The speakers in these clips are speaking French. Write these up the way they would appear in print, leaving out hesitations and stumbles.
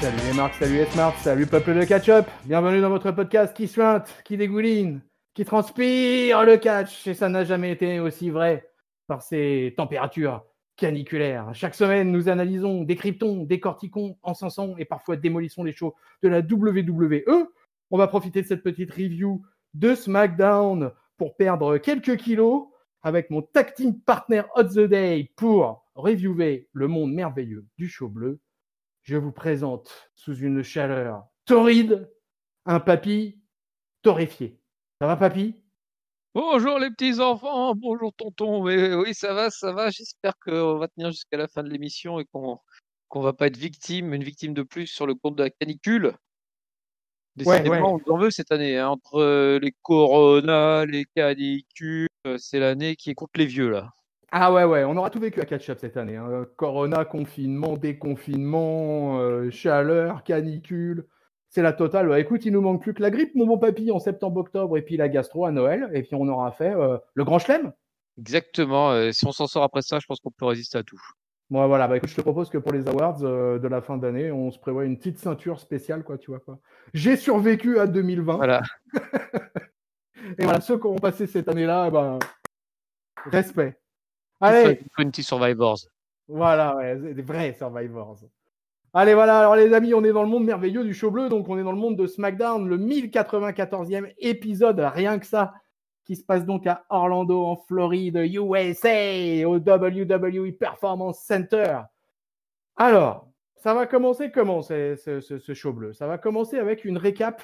Salut les marques, salut les smarts, salut peuple de catch-up. Bienvenue dans votre podcast qui suinte, qui dégouline, qui transpire le catch. Et ça n'a jamais été aussi vrai par ces températures caniculaires. Chaque semaine, nous analysons, décryptons, décortiquons, encensons et parfois démolissons les shows de la WWE. On va profiter de cette petite review de SmackDown pour perdre quelques kilos avec mon tag team partner of the day pour reviewer le monde merveilleux du show bleu. Je vous présente sous une chaleur torride un papy torréfié. Ça va, papy? Bonjour les petits enfants, bonjour tonton. Mais oui, ça va, ça va. J'espère qu'on va tenir jusqu'à la fin de l'émission et qu'on va pas être une victime de plus sur le compte de la canicule. Ouais. Décidément, on nous en veut cette année, hein. Entre les coronas, les canicules, c'est l'année qui est contre les vieux là. Ah ouais, on aura tout vécu à catch-up cette année. Hein. Corona, confinement, déconfinement, chaleur, canicule. C'est la totale. Ouais, écoute, il nous manque plus que la grippe, mon bon papy, en septembre-octobre, et puis la gastro à Noël. Et puis on aura fait le grand chelem. Exactement. Si on s'en sort après ça, je pense qu'on peut résister à tout. Bon, voilà, bah écoute, je te propose que pour les awards de la fin d'année, on se prévoit une petite ceinture spéciale, quoi, tu vois quoi. J'ai survécu à 2020. Voilà. Et voilà, ceux qui ont passé cette année-là, ben, respect. Tout Allez, 20 Survivors. voilà, ouais, des vrais Survivors. Allez, voilà, alors les amis, on est dans le monde merveilleux du show bleu, donc on est dans le monde de SmackDown, le 1094e épisode, rien que ça, qui se passe donc à Orlando, en Floride, USA, au WWE Performance Center. Alors, ça va commencer comment ce show bleu? Ça va commencer avec une récap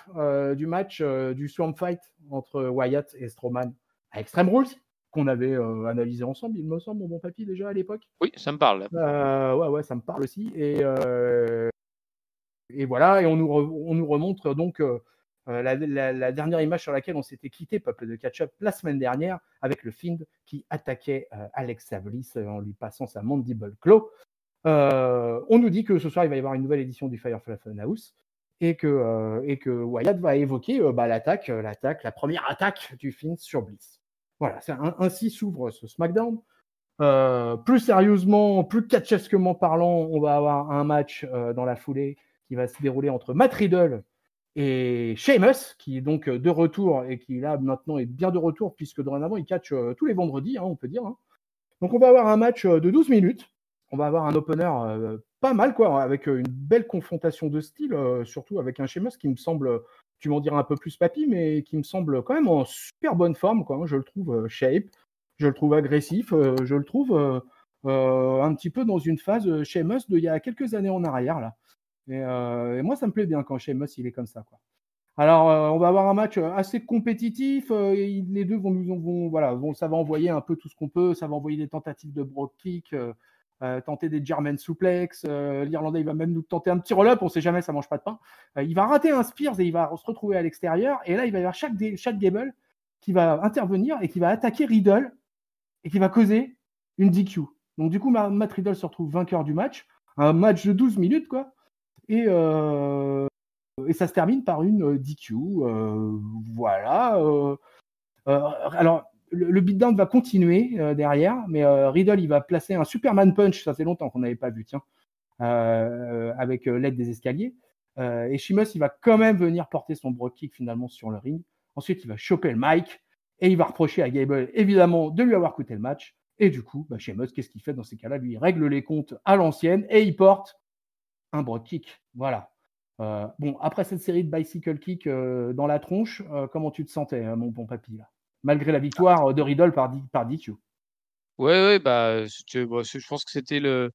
du match du Swamp Fight entre Wyatt et Strowman à Extreme Rules, qu'on avait analysé ensemble, il me semble, mon bon papy, déjà à l'époque. Oui, ça me parle. Ouais, ça me parle aussi. Et voilà, et on nous remontre donc la dernière image sur laquelle on s'était quitté, peuple de catch-up, la semaine dernière, avec le Fiend qui attaquait Alexa Bliss en lui passant sa mandible claw. On nous dit que ce soir, il va y avoir une nouvelle édition du Firefly Funhouse et que Wyatt va évoquer la première attaque du Fiend sur Bliss. Voilà, ainsi s'ouvre ce SmackDown. Plus sérieusement, plus catchesquement parlant, on va avoir un match dans la foulée qui va se dérouler entre Matt Riddle et Sheamus, qui est donc de retour et qui là maintenant est bien de retour puisque dorénavant il catch tous les vendredis, hein, on peut dire. Hein. Donc on va avoir un match de 12 minutes. On va avoir un opener pas mal, quoi, avec une belle confrontation de style, surtout avec un Sheamus qui me semble, tu m'en diras un peu plus, papy, mais qui me semble quand même en super bonne forme, quoi. Hein. Je le trouve shape, je le trouve agressif, je le trouve un petit peu dans une phase Sheamus d'il y a quelques années en arrière, là. Et moi, ça me plaît bien quand Sheamus, il est comme ça, quoi. Alors, on va avoir un match assez compétitif. Les deux ça va envoyer un peu tout ce qu'on peut. Ça va envoyer des tentatives de brogue kick, tenter des German suplex. L'Irlandais, il va même nous tenter un petit roll-up. On ne sait jamais, ça ne mange pas de pain. Il va rater un Spears et il va se retrouver à l'extérieur. Et là, il va y avoir chaque Gable qui va intervenir et qui va attaquer Riddle et qui va causer une DQ. Donc, du coup, Matt Riddle se retrouve vainqueur du match. Un match de 12 minutes, quoi. Et ça se termine par une DQ. Voilà. Alors, le beatdown va continuer derrière, mais Riddle, il va placer un Superman Punch, ça fait longtemps qu'on n'avait pas vu, tiens, avec l'aide des escaliers. Et Sheamus, il va quand même venir porter son brogue kick finalement sur le ring. Ensuite, il va choper le mic et il va reprocher à Gable, évidemment, de lui avoir coûté le match. Et du coup, Sheamus, qu'est-ce qu'il fait dans ces cas-là? Lui, il règle les comptes à l'ancienne et il porte un brogue kick. Voilà. Bon, après cette série de bicycle kick dans la tronche, comment tu te sentais, mon bon papy, là malgré la victoire de Riddle par DQ? Ouais, je pense que c'est le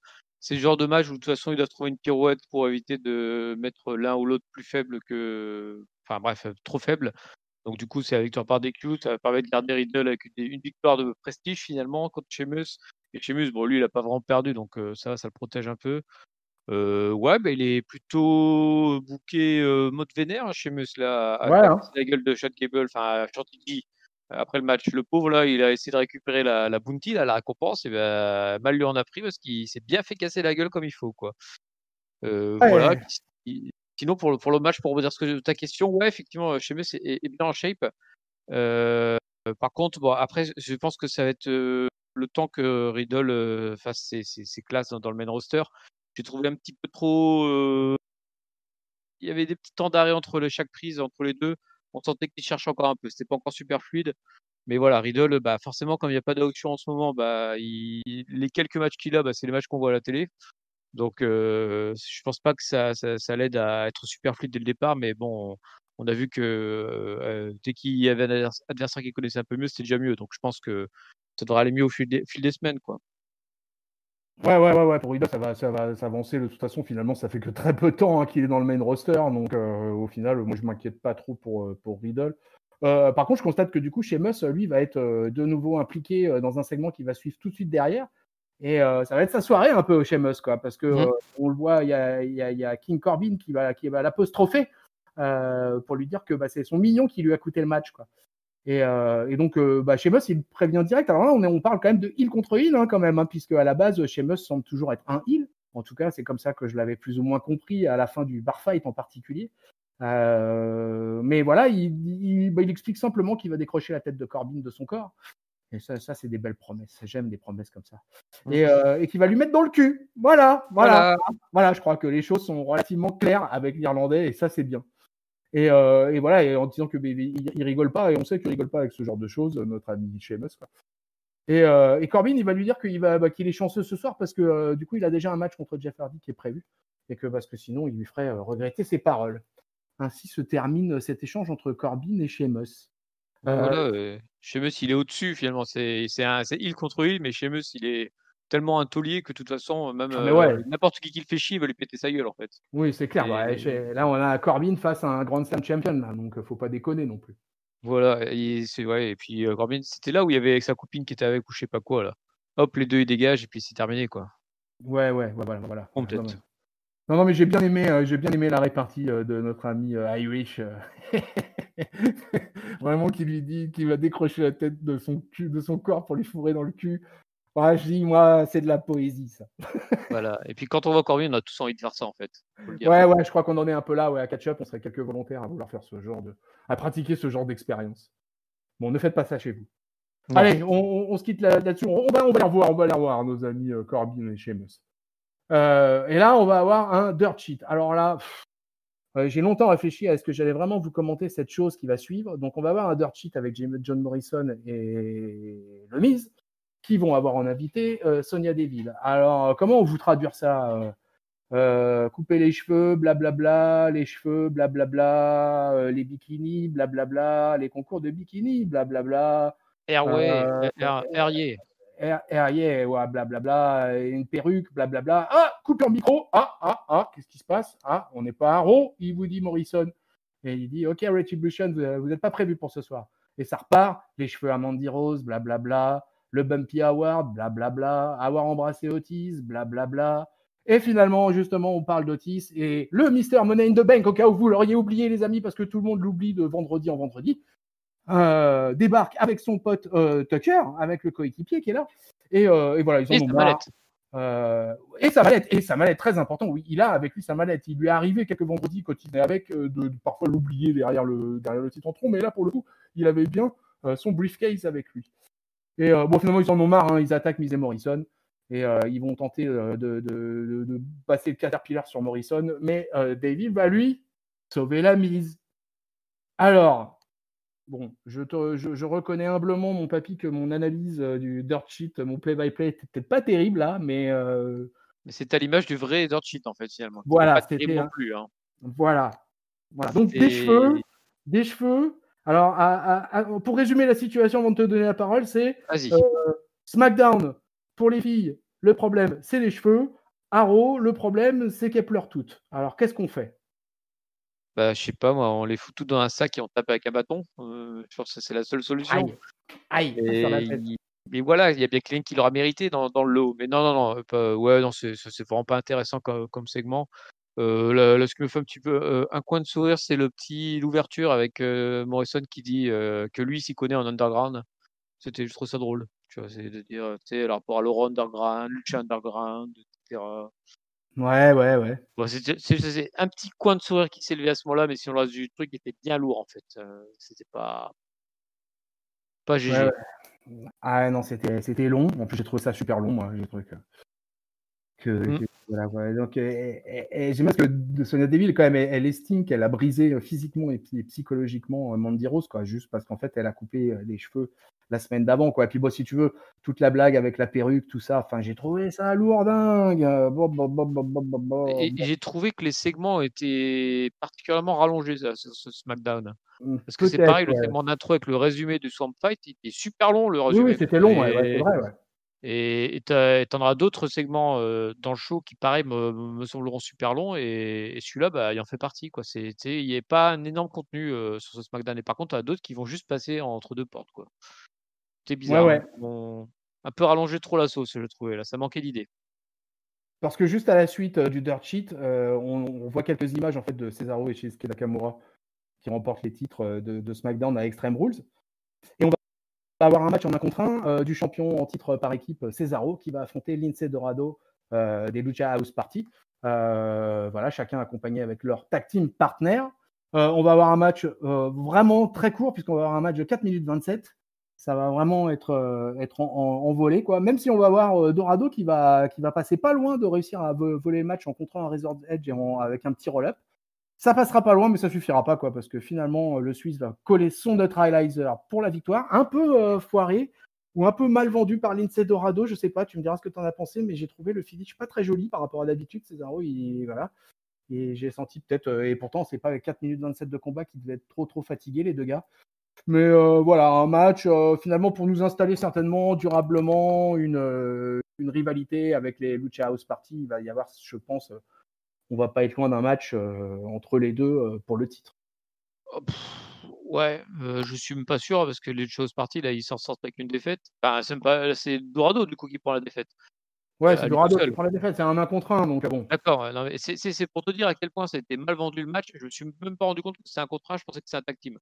genre de match où de toute façon ils doivent trouver une pirouette pour éviter de mettre l'un ou l'autre plus faible enfin bref, trop faible. Donc du coup, c'est la victoire par DQ, ça va permettre de garder Riddle avec une victoire de prestige finalement contre Sheamus. Et Sheamus, bon lui, il a pas vraiment perdu, donc ça le protège un peu. Ouais, il est plutôt booké mode vénère, hein, Sheamus là, à Ouais, hein. casser la gueule de Chad Gable, enfin Chantilly. Après le match, le pauvre là, il a essayé de récupérer la bounty, là, la récompense, et mal lui en a pris parce qu'il s'est bien fait casser la gueule comme il faut, quoi. Voilà. Ouais. Sinon, pour le match, pour revenir sur ta question, ouais, effectivement, Sheamus est bien en shape. Par contre, bon, après, je pense que ça va être le temps que Riddle fasse ses classes dans le main roster. J'ai trouvé un petit peu trop il y avait des petits temps d'arrêt entre chaque prise, entre les deux. On sentait qu'il cherchait encore un peu. C'était pas encore super fluide. Mais voilà, Riddle, bah, forcément, comme il n'y a pas d'action en ce moment, bah, les quelques matchs qu'il a, bah, c'est les matchs qu'on voit à la télé. Donc, je pense pas que ça l'aide à être super fluide dès le départ. Mais bon, on a vu que dès qu'il y avait un adversaire qui connaissait un peu mieux, c'était déjà mieux. Donc, je pense que ça devrait aller mieux au fil des semaines, quoi. Ouais. Pour Riddle, ça va s'avancer. De toute façon, finalement, ça fait que très peu de temps qu'il est dans le main roster. Donc, au final, moi, je m'inquiète pas trop pour Riddle. Par contre, je constate que du coup, Sheamus, lui, va être de nouveau impliqué dans un segment qui va suivre tout de suite derrière. Et ça va être sa soirée un peu, Sheamus, quoi. Parce que on le voit, il y a King Corbin qui va l'apostropher pour lui dire que c'est son mignon qui lui a coûté le match, quoi. Et donc, Sheamus, il prévient direct. Alors là, on parle quand même de heel contre heel, quand même, puisque à la base, Sheamus semble toujours être un heel. En tout cas, c'est comme ça que je l'avais plus ou moins compris à la fin du bar fight en particulier. Mais voilà, il explique simplement qu'il va décrocher la tête de Corbin de son corps. Et ça c'est des belles promesses. J'aime des promesses comme ça. Et qu'il va lui mettre dans le cul. Voilà. Je crois que les choses sont relativement claires avec l'Irlandais, et ça, c'est bien. Et voilà, et en disant que il rigole pas, et on sait qu'il rigole pas avec ce genre de choses, notre ami Sheamus, quoi. Et Corbin, il va lui dire qu'il est chanceux ce soir parce que du coup, il a déjà un match contre Jeff Hardy qui est prévu, et que parce que sinon, il lui ferait regretter ses paroles. Ainsi se termine cet échange entre Corbin et Sheamus. Voilà, Sheamus, il est au-dessus finalement. C'est heel contre heel, mais Sheamus, il est tellement un taulier que de toute façon, même Mais ouais, n'importe qui le fait chier, il va lui péter sa gueule en fait. oui, c'est clair. Et Là, on a Corbin face à un Grand Slam champion, là, donc faut pas déconner non plus. voilà, et puis Corbin, c'était là où il y avait avec sa copine qui était avec ou je sais pas quoi là. Hop, les 2 ils dégagent et puis c'est terminé quoi. Ouais, voilà. Bon Non, peut-être. non, mais j'ai bien aimé la répartie de notre ami Irish. Vraiment, qui lui dit qu'il va décrocher la tête de son cul, de son corps pour lui fourrer dans le cul. Ouais, je dis, moi, c'est de la poésie, ça. Voilà, et puis quand on voit Corbin, on a tous envie de faire ça en fait, faut le dire. Ouais, je crois qu'on en est un peu là, à catch-up, on serait quelques volontaires à vouloir faire à pratiquer ce genre d'expérience. Bon, ne faites pas ça chez vous. Non. Allez, on se quitte là-dessus. On va les revoir, nos amis Corbin et Sheamus. Et là, on va avoir un dirt sheet. Alors là, j'ai longtemps réfléchi à est-ce que j'allais vraiment vous commenter cette chose qui va suivre. Donc, on va avoir un dirt sheet avec John Morrison et Le Miz, qui vont avoir en invité Sonia Deville. Alors, comment on vous traduire ça couper les cheveux, blablabla, les cheveux, blablabla, les bikinis, blablabla, les concours de bikini, blablabla. Airway, Airier. Yeah, ouais, blablabla, une perruque, blablabla. Ah, coupe leur micro. Qu'est-ce qui se passe? Ah, on n'est pas un rond, il vous dit Morrison. Et il dit, OK, Retribution, vous n'êtes pas prévu pour ce soir. Et ça repart, les cheveux à Mandy Rose, blablabla, le Bumpy Award, blablabla, avoir embrassé Otis, blablabla. Et finalement, justement, on parle d'Otis et le Mister Money in the Bank, au cas où vous l'auriez oublié, les amis, parce que tout le monde l'oublie de vendredi en vendredi. Débarque avec son pote Tucker, avec le coéquipier qui est là. Et voilà, ils en ont marre. Et sa mallette, très important, oui, il a avec lui sa mallette. Il lui est arrivé quelques vendredis quand il est avec, de parfois l'oublier derrière le Titantron, mais là, pour le coup, il avait bien son briefcase avec lui. Et finalement, ils en ont marre, ils attaquent Miz et Morrison. Et ils vont tenter de passer le Caterpillar sur Morrison, mais David va lui sauver la mise. Alors, bon, je reconnais humblement, mon papy, que mon analyse du dirt sheet, mon play-by-play, était peut-être pas terrible là, mais Mais c'est à l'image du vrai dirt sheet en fait finalement, qui était voilà, pas terrible non plus, hein. Voilà. Donc des cheveux. Alors, pour résumer la situation avant de te donner la parole, c'est Vas-y. SmackDown pour les filles. Le problème, c'est les cheveux. Arrow, le problème, c'est qu'elles pleurent toutes. Alors, qu'est-ce qu'on fait? Bah, je sais pas moi, on les fout toutes dans un sac et on tape avec un bâton, je pense que c'est la seule solution. Aïe, sur la tête. Mais voilà, il y a bien Klein qui l'aura mérité dans le lot. Mais non, pas ouais, non, c'est vraiment pas intéressant comme segment. Là, ce qui me fait un petit peu, un coin de sourire, c'est l'ouverture avec, Morrison qui dit, que lui s'y connaît en underground. Je trouve ça drôle, tu vois? C'est de dire, tu sais, le rapport à l'Euro underground, Lucha underground, et cetera. Ouais. Bon, c'est un petit coin de sourire qui s'est levé à ce moment-là, mais sinon le reste du truc était bien lourd en fait, c'était pas Ouais. GG. Ah non, c'était long. En plus, j'ai trouvé ça super long, moi. J'ai trouvé que Mmh. Voilà, ouais, donc, et j'aime bien parce que Sonya Deville, quand même, elle estime qu'elle a brisé physiquement et psychologiquement Mandy Rose, quoi, juste parce qu'en fait, elle a coupé les cheveux la semaine d'avant, quoi. Et puis, bon, si tu veux, toute la blague avec la perruque, tout ça, enfin, j'ai trouvé ça lourdingue. Et j'ai trouvé que les segments étaient particulièrement rallongés ce SmackDown. Parce que c'est Peut-être, pareil, le ouais. segment d'intro avec le résumé du Swamp Fight, il était super long, le Oui, oui, résumé, c'était quoi. long, ouais, c'est vrai, ouais. Et t'en auras d'autres segments dans le show qui, pareil, me sembleront super longs. Et celui-là, bah, il en fait partie, quoi. Il n'y a pas un énorme contenu sur ce SmackDown. Et par contre, tu as d'autres qui vont juste passer entre deux portes, quoi. C'est Ouais, bizarre, hein. ouais. Ils ont un peu rallongé trop la sauce, je trouvais. Là, ça manquait d'idées. Parce que juste à la suite du Dirt Sheet, on voit quelques images en fait de Cesaro et Shinsuke Nakamura qui remportent les titres de SmackDown à Extreme Rules. Et on va avoir un match en 1 contre 1 du champion en titre par équipe Cesaro qui va affronter Lince Dorado des Lucha House Party. Voilà, chacun accompagné avec leur tag team partner. On va avoir un match vraiment très court puisqu'on va avoir un match de 4 minutes 27. Ça va vraiment être en volée, quoi. Même si on va avoir Dorado qui va passer pas loin de réussir à voler le match en contrant un Razor's Edge avec un petit roll-up. Ça passera pas loin, mais ça suffira pas, quoi, parce que finalement, le Suisse va coller son neutralizer pour la victoire. Un peu foiré ou un peu mal vendu par Lince Dorado, je sais pas, tu me diras ce que tu en as pensé, mais j'ai trouvé le finish pas très joli par rapport à d'habitude. Cesaro, voilà. Et j'ai senti peut-être, et pourtant, c'est pas avec 4 minutes 27 de combat qui devaient être trop fatigués, les deux gars. Mais voilà, un match finalement pour nous installer certainement durablement une rivalité avec les Lucha House Party. Il va y avoir, je pense, on va pas être loin d'un match entre les deux pour le titre. Oh, ouais, je suis même pas sûr parce que les choses parties là, ils s'en sortent avec une défaite. Enfin, c'est même pas c'est Dorado du coup qui prend la défaite, Ouais, c'est à lui tout Dorado qui seul. prend la défaite, c'est un 1 contre 1, donc bon. D'accord, ouais, non mais c'est pour te dire à quel point ça a été mal vendu le match. Je me suis même pas rendu compte que c'est un contrat, je pensais que c'est un tag team.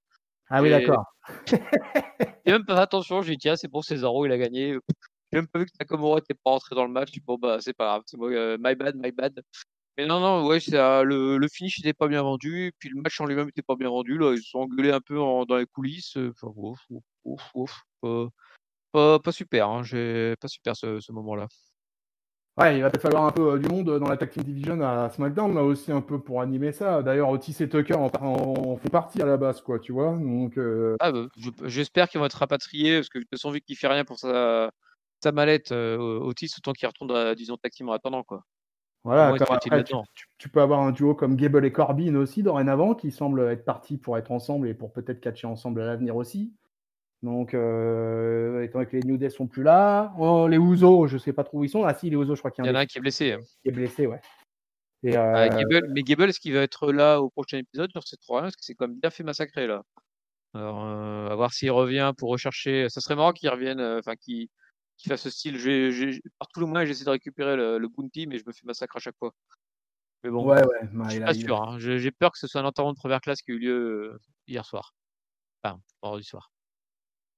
Ah oui, J'ai d'accord. j'ai même pas fait attention, j'ai dit: «Tiens, c'est bon, Cesaro, il a gagné». J'ai même pas vu que Nakamura était pas rentré dans le match. Bon, bah, c'est pas grave, c'est moi, my bad, my bad. Mais non, non, ouais, le finish était pas bien vendu, puis le match en lui-même était pas bien vendu, là, ils se sont engueulés un peu dans les coulisses, enfin, ouf, ouf, ouf, ouf, pas super, hein, j'ai pas super ce moment-là. Ouais, il va peut-être falloir un peu du monde dans la Tag Team Division à SmackDown, là aussi, un peu pour animer ça. D'ailleurs, Otis et Tucker en font partie à la base, quoi, tu vois. Donc, Ah bah, j'espère qu'ils vont être rapatriés parce que de toute façon, vu qu'il fait rien pour sa mallette, Otis, autant qu'il retourne dans la division tag team en attendant, quoi. Au voilà, moins, il comme sera utile après, tu, là-dedans. tu- tu peux avoir un duo comme Gable et Corbin aussi, dorénavant, qui semblent être partis pour être ensemble et pour peut-être catcher ensemble à l'avenir aussi. Donc, étant donné que les New Day sont plus là, les Usos, je sais pas trop où ils sont. Ah si, les Usos, je crois qu'il y Il a y un en des a un qui est blessé, hein. qui est blessé, ouais. Et Gable, est-ce qu'il va être là au prochain épisode sur cette 3 parce que c'est quand même bien fait massacrer, là. Alors, à voir s'il revient pour rechercher. Ça serait marrant qu'il revienne, enfin qu'il fasse ce style. Par tous les moyens, j'essaie de récupérer le bounty, mais je me fais massacrer à chaque fois. Mais bon, ouais, ouais, bah, je suis pas sûr, hein. J'ai peur que ce soit un enterrement de première classe qui a eu lieu hier soir. Enfin, vendredi soir.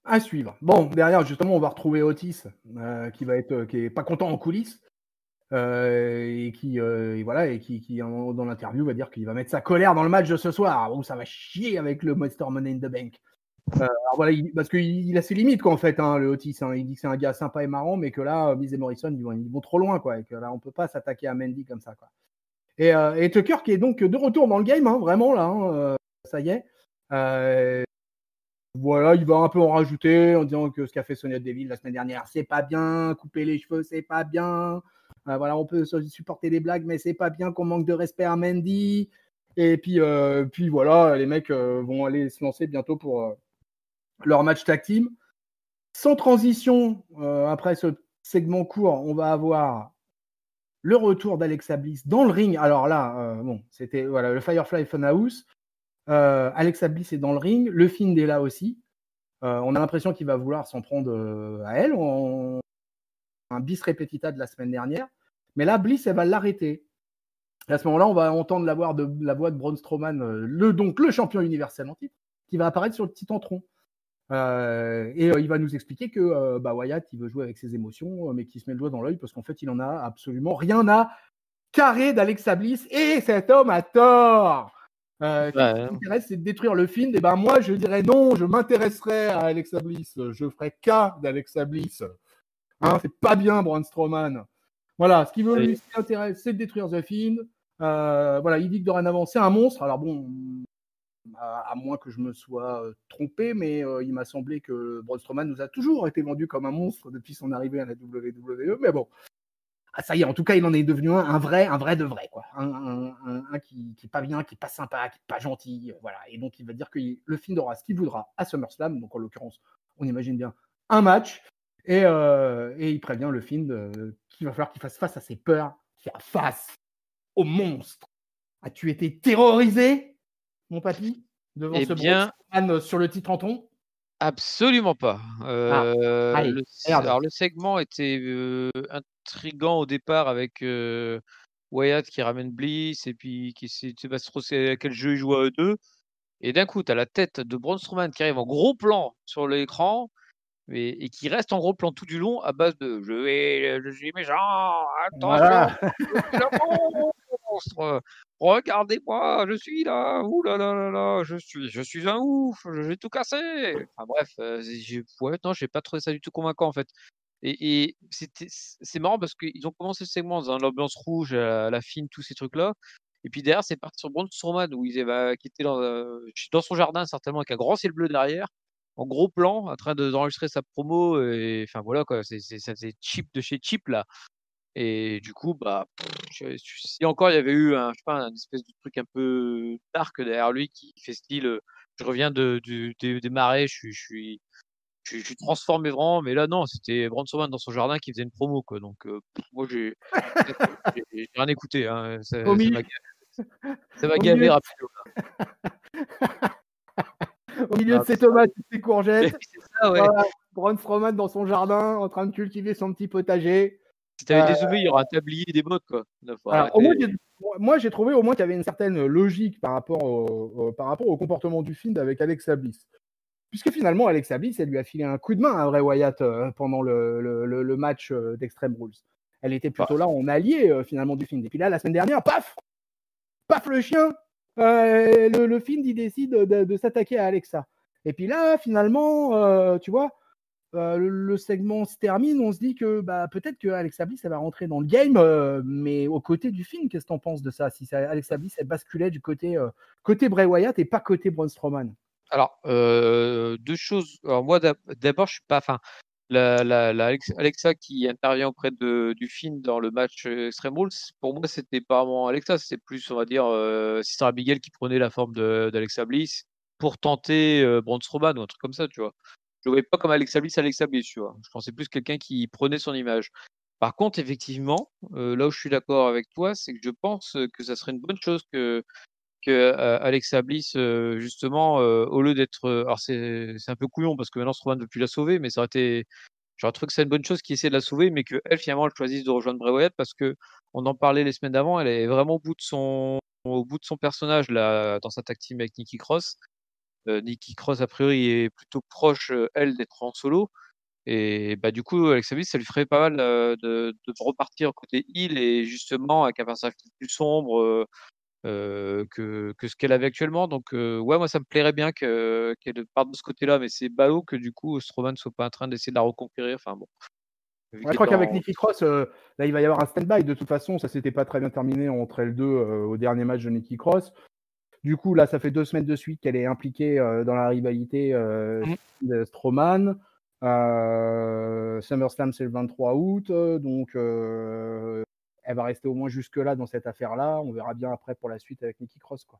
à suivre. Bon, derrière, justement, on va retrouver Otis, qui est pas content en coulisses, et et voilà, et dans l'interview va dire qu'il va mettre sa colère dans le match de ce soir, où ça va chier avec le Monster Money in the Bank. Alors voilà, parce qu'il a ses limites, quoi, en fait, hein, le Otis. Hein. Il dit que c'est un gars sympa et marrant, mais que là, Miz et Morrison, ils vont trop loin, quoi, et que là, on peut pas s'attaquer à Mandy comme ça, quoi. Et Tucker qui est donc de retour dans le game, hein, vraiment, là, hein, ça y est. Voilà, il va un peu en rajouter en disant que ce qu'a fait Sonya Deville la semaine dernière, c'est pas bien, couper les cheveux, c'est pas bien. Voilà, on peut supporter les blagues, mais c'est pas bien qu'on manque de respect à Mandy. Et puis voilà, les mecs vont aller se lancer bientôt pour leur match tag team. Sans transition, après ce segment court, on va avoir le retour d'Alexa Bliss dans le ring. Alors là, bon, c'était voilà, le Firefly Funhouse. Alexa Bliss est dans le ring, le Fiend est là aussi. On a l'impression qu'il va vouloir s'en prendre à elle, un bis repetita de la semaine dernière. Mais là, Bliss, elle va l'arrêter. Et à ce moment-là, on va entendre la voix de Braun Strowman, donc le champion universel en titre, qui va apparaître sur le petit tronc. Il va nous expliquer que Wyatt, il veut jouer avec ses émotions, mais qu'il se met le doigt dans l'œil parce qu'en fait, il en a absolument rien à carrer d'Alexa Bliss. Et cet homme a tort. Ce qui m'intéresse, c'est de détruire le film. Et ben moi, je dirais non, je m'intéresserai à Alexa Bliss. Je ferai cas d'Alexa Bliss. Hein, c'est pas bien, Braun Strowman. Voilà, ce qui veut lui, ce qui l'intéresse, c'est de détruire The Fiend. Voilà, il dit que dorénavant, c'est un monstre. Alors bon, à moins que je me sois trompé, mais il m'a semblé que Braun Strowman nous a toujours été vendu comme un monstre depuis son arrivée à la WWE. Mais bon, ça y est, en tout cas, il en est devenu un vrai de vrai, quoi. Un qui est pas bien, qui est pas sympa, qui est pas gentil, voilà. Et donc, il va dire que le Fiend aura ce qu'il voudra à SummerSlam. Donc, en l'occurrence, on imagine bien un match. Et il prévient le Fiend qu'il va falloir qu'il fasse face à ses peurs, faire face au monstre. As-tu été terrorisé, mon papy, devant ce Braun Strowman sur le titre en ton? Absolument pas. Allez, merde. Alors le segment était intriguant au départ avec Wyatt qui ramène Bliss et puis qui sait pas trop à quel jeu il joue à eux deux. Et d'un coup, tu as la tête de Braun Strowman qui arrive en gros plan sur l'écran et qui reste en gros plan tout du long à base de je suis méchant, attention, Voilà. je suis le monstre, regardez-moi, je suis là, ouh là là là là, je suis un ouf, je vais tout casser. Enfin bref, non, j'ai pas trouvé ça du tout convaincant en fait. Et c'est marrant parce qu'ils ont commencé le segment dans l'ambiance rouge, la fine, tous ces trucs-là. Et puis derrière, c'est parti sur Braun Strowman où qui était dans son jardin certainement avec un grand ciel bleu derrière, en gros plan, en train d'enregistrer sa promo et enfin voilà quoi, ça faisait cheap de chez cheap là. Et du coup, bah, si encore il y avait eu je sais pas, un espèce de truc un peu dark derrière lui qui fait style, je reviens des marais, je suis transformé vraiment, mais là non, c'était Braun Strowman dans son jardin qui faisait une promo quoi, donc moi j'ai rien écouté, hein, Au ça milieu, m'a au gavé milieu, rapido là. au milieu Ah de ses tomates et de ses mais courgettes, c'est ça, ouais. voilà, Braun Strowman dans son jardin, en train de cultiver son petit potager. Si tu avais dézoomé, il y aura un tablier et des bottes quoi. Là, faut Alors, au moins, arrêter. moi, j'ai trouvé au moins qu'il y avait une certaine logique par rapport au comportement du Fiend avec Alexa Bliss. Puisque finalement, Alexa Bliss, elle lui a filé un coup de main à Bray Wyatt pendant le match d'Extreme Rules. Elle était Bah, plutôt là en allié finalement du Fiend. Et puis là, la semaine dernière, paf le chien, le Fiend, il décide de s'attaquer à Alexa. Et puis là, finalement, tu vois, le segment se termine, on se dit que bah, peut-être que Alexa Bliss elle va rentrer dans le game, mais aux côtés du film. Qu'est-ce que tu en penses de ça? Si Alexa Bliss elle basculait du côté Bray Wyatt et pas côté Braun Strowman. alors, 2 choses. Alors moi d'abord, je suis pas enfin, la Alexa qui intervient auprès du film dans le match, Extreme Rules, pour moi, c'était pas vraiment Alexa, c'était plus, on va dire, Sister Abigail qui prenait la forme d'Alexa Bliss pour tenter, Braun Strowman ou un truc comme ça, tu vois? Je le voyais pas comme Alexa Bliss, tu vois? Je pensais plus quelqu'un qui prenait son image. Par contre, effectivement, là où je suis d'accord avec toi, c'est que je pense, que ça serait une bonne chose que Alexa Bliss, justement, au lieu d'être, alors c'est un peu couillon parce que maintenant Strowman ne veut plus la sauver, mais ça aurait été j'aurais trouvé que c'est une bonne chose qu'il essaie de la sauver, mais qu'elle finalement elle choisisse de rejoindre Bray Wyatt parce qu'on en parlait les semaines d'avant, elle est vraiment au bout de son personnage là, dans sa tag team avec Nikki Cross. Nikki Cross a priori est plutôt proche, elle, d'être en solo et bah, du coup Alexa Bliss ça lui ferait pas mal, de repartir côté heel et justement avec un personnage plus sombre, que ce qu'elle avait actuellement. Donc, ouais, moi, ça me plairait bien qu'elle parte de ce côté-là, mais c'est ballot que du coup, Strowman soit pas en train d'essayer de la reconquérir. Enfin bon, vu Ouais, je qu'il crois est qu'avec en Nikki Cross, là il va y avoir un stand-by. De toute façon, ça s'était pas très bien terminé entre elles deux au dernier match de Nikki Cross. Du coup, là, ça fait 2 semaines de suite qu'elle est impliquée dans la rivalité Mmh. de Strowman. SummerSlam, c'est le 23 août, donc elle va rester au moins jusque-là dans cette affaire-là. On verra bien après pour la suite avec Nikki Cross, quoi.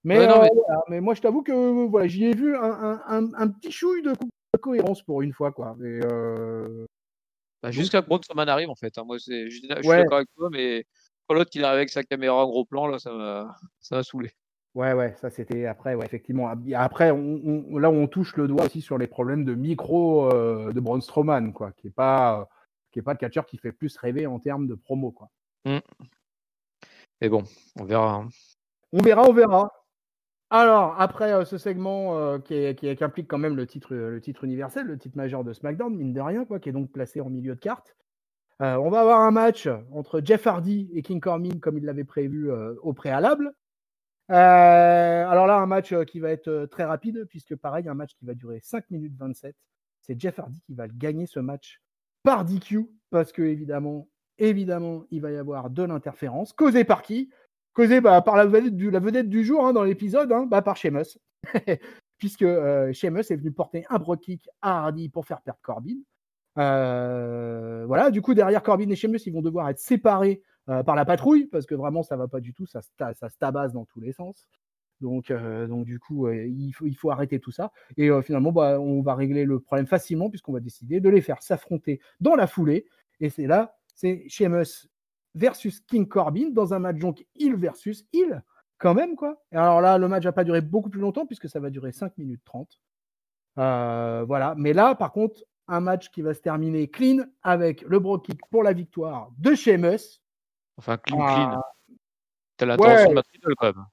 Mais, Ouais, non, mais voilà, mais moi, je t'avoue que voilà, j'y ai vu un petit chouille de cohérence pour une fois, quoi. Et, bah, donc, jusqu'à que Braun Strowman arrive, en fait, hein. Moi, je suis ouais, d'accord avec toi, mais quand l'autre, il arrive avec sa caméra en gros plan, là, ça m'a saoulé. ouais, ça c'était après, ouais, effectivement. Après, là, on touche le doigt aussi sur les problèmes de micro de Braun Strowman, quoi, qui est pas le catcheur qui fait plus rêver en termes de promo, quoi. Mmh. Mais bon, on verra, hein. On verra, on verra. Alors, après ce segment qui implique quand même le titre universel, le titre majeur de SmackDown, mine de rien, quoi, qui est donc placé en milieu de carte. On va avoir un match entre Jeff Hardy et King Corbin, comme il l'avait prévu au préalable. Alors là, un match qui va être très rapide, puisque pareil, un match qui va durer 5 minutes 27. C'est Jeff Hardy qui va gagner ce match par DQ, parce que évidemment, évidemment, il va y avoir de l'interférence. Causée par qui? Causée par la vedette du jour dans l'épisode, par Sheamus. Puisque Sheamus est venu porter un Brogue Kick à Hardy pour faire perdre Corbin. Voilà, du coup, derrière Corbin et Sheamus, ils vont devoir être séparés par la patrouille, parce que vraiment, ça va pas du tout, ça se tabasse dans tous les sens. Donc du coup, il faut arrêter tout ça. Et finalement, on va régler le problème facilement, puisqu'on va décider de les faire s'affronter dans la foulée. Et c'est Sheamus versus King Corbin dans un match donc heel versus heel, quand même, quoi. Et alors là, le match va pas durer beaucoup plus longtemps, puisque ça va durer 5 minutes 30. Voilà. Mais là, par contre, un match qui va se terminer clean avec le Brogue Kick pour la victoire de Sheamus. Enfin, clean. T'as Ouais. l'intervention de Matt Riddle, quand même.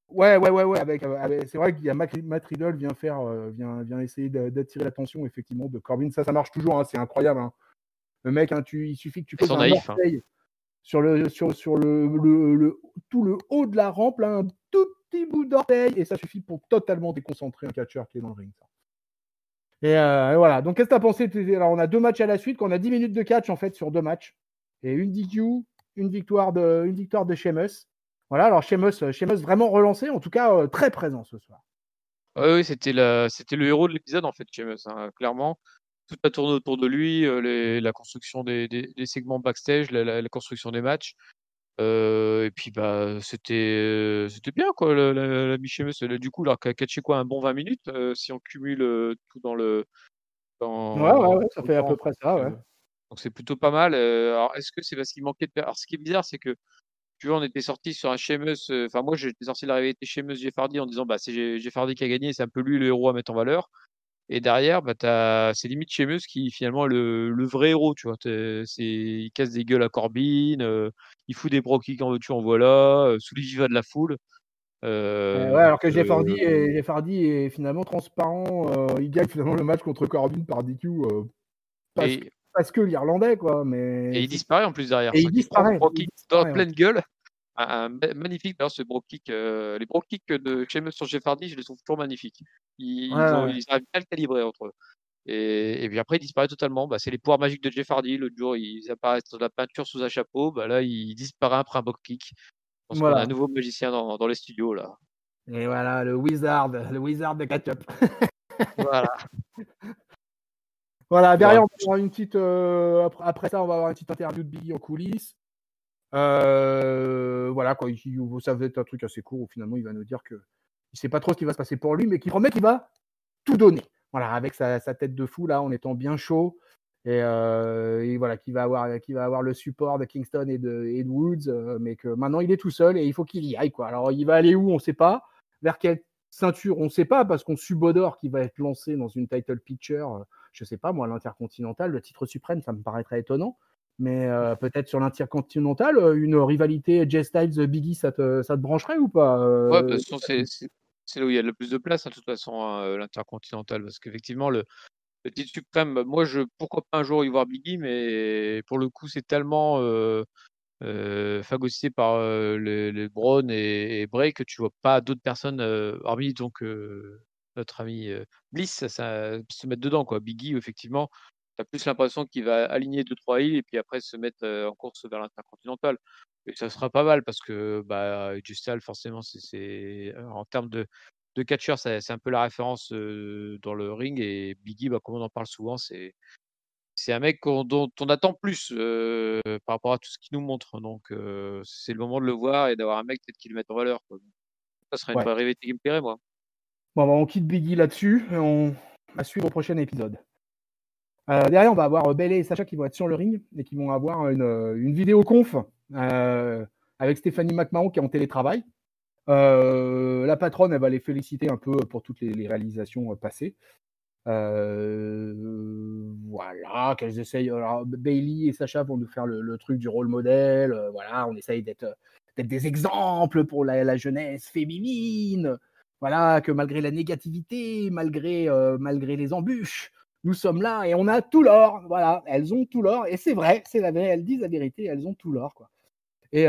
Ouais. C'est vrai qu'il y a Matt Riddle vient essayer d'attirer l'attention effectivement de Corbin. Ça marche toujours, c'est incroyable. Le mec, il suffit que tu poses un orteil sur tout le haut de la rampe, là, un tout petit bout d'orteil, et ça suffit pour totalement déconcentrer un catcheur qui est dans le ring. Ça. Et voilà. Donc, qu'est-ce que tu as pensé? Alors, on a 2 matchs à la suite, qu'on a 10 minutes de catch en fait sur 2 matchs. Et une DQ, une victoire de Sheamus. Voilà, alors Sheamus vraiment relancé, en tout cas très présent ce soir. Oui, c'était le héros de l'épisode en fait, Sheamus, clairement. Tout a tourné autour de lui, la construction des segments backstage, la construction des matchs. Et puis c'était bien quoi, l'ami Sheamus. Du coup, il a catché quoi, un bon 20 minutes si on cumule tout dans Ouais, ça le fait à temps. peu près ça, ouais. Donc c'est plutôt pas mal. Alors est-ce que c'est parce qu'il manquait de. Alors ce qui est bizarre, c'est que tu vois, on était sorti sur un Sheamus. Enfin, moi, j'étais sorti de la rivalité Sheamus Jeff Hardy en disant c'est Jeff Hardy qui a gagné, c'est un peu lui le héros à mettre en valeur. Et derrière, c'est limite Sheamus qui finalement est le vrai héros, tu vois. Il casse des gueules à Corbin, il fout des Brogue Kicks en veux-tu en voilà, sous les jivas de la foule. Alors que Jeff Hardy est finalement transparent. Il gagne finalement le match contre Corbin par DQ parce que l'Irlandais, quoi. Et il disparaît en plus derrière. Et il disparaît. Brogue Kick dans la pleine gueule. Magnifique d'ailleurs ce Brogue Kick. Les Brogue Kicks de Sheamus sur Jeff Hardy, je les trouve toujours magnifiques. Ils arrivent bien à le calibrer entre eux. Et puis après, il disparaît totalement. C'est les pouvoirs magiques de Jeff Hardy. L'autre jour, ils apparaissent dans la peinture sous un chapeau. Là, il disparaît après un Brogue Kick. Je pense qu'on a un nouveau magicien dans les studios là. Et voilà, le wizard de catch-up. Voilà. Voilà, derrière, on va avoir une petite. Après ça, on va avoir une petite interview de Biggie en coulisses. Voilà, quoi. Ça va être un truc assez court où finalement, il va nous dire qu'il ne sait pas trop ce qui va se passer pour lui, mais qu'il promet qu'il va tout donner. Voilà, avec sa tête de fou, là, en étant bien chaud. Et voilà, qu'il va avoir le support de Kingston et de Woods, mais que maintenant, il est tout seul et il faut qu'il y aille, quoi. Alors, il va aller où? On ne sait pas. Vers quelle ceinture? On ne sait pas, parce qu'on subodore qu'il va être lancé dans une title picture. Je ne sais pas, moi, l'Intercontinental, le titre suprême, ça me paraîtrait étonnant. Mais peut-être sur l'Intercontinental, une rivalité Jay Styles, Biggie, ça te brancherait ou pas? Ouais, de toute façon, c'est là où il y a le plus de place, de toute façon, l'Intercontinental. Parce qu'effectivement, le titre suprême, moi, pourquoi pas un jour y voir Biggie, mais pour le coup, c'est tellement phagocyté par les Braun et Bray que tu vois pas d'autres personnes, hormis donc notre ami Bliss, ça se mettre dedans, quoi. Biggie, effectivement, tu as plus l'impression qu'il va aligner 2-3 heels et puis après se mettre en course vers l'Intercontinental. Et ça sera pas mal parce que Justal, forcément, en termes de catcheur, c'est un peu la référence dans le ring. Et Biggie, comme on en parle souvent, c'est un mec dont on attend plus par rapport à tout ce qu'il nous montre. Donc, c'est le moment de le voir et d'avoir un mec peut-être qui le mette en valeur, quoi. Ça serait une rivalité qui me plairait, moi. Bon, on quitte Biggie là-dessus et on va suivre au prochain épisode. Derrière, on va avoir Bayley et Sacha qui vont être sur le ring et qui vont avoir une vidéo conf avec Stephanie McMahon qui est en télétravail. La patronne, elle va les féliciter un peu pour toutes les réalisations passées. Voilà, qu'elles essayent. Alors, Bayley et Sacha vont nous faire le truc du rôle modèle. Voilà, on essaye d'être des exemples pour la jeunesse féminine. Voilà, que malgré la négativité, malgré les embûches, nous sommes là et on a tout l'or. Voilà, elles ont tout l'or. Et c'est vrai, elles disent la vérité, elles ont tout l'or, quoi. Et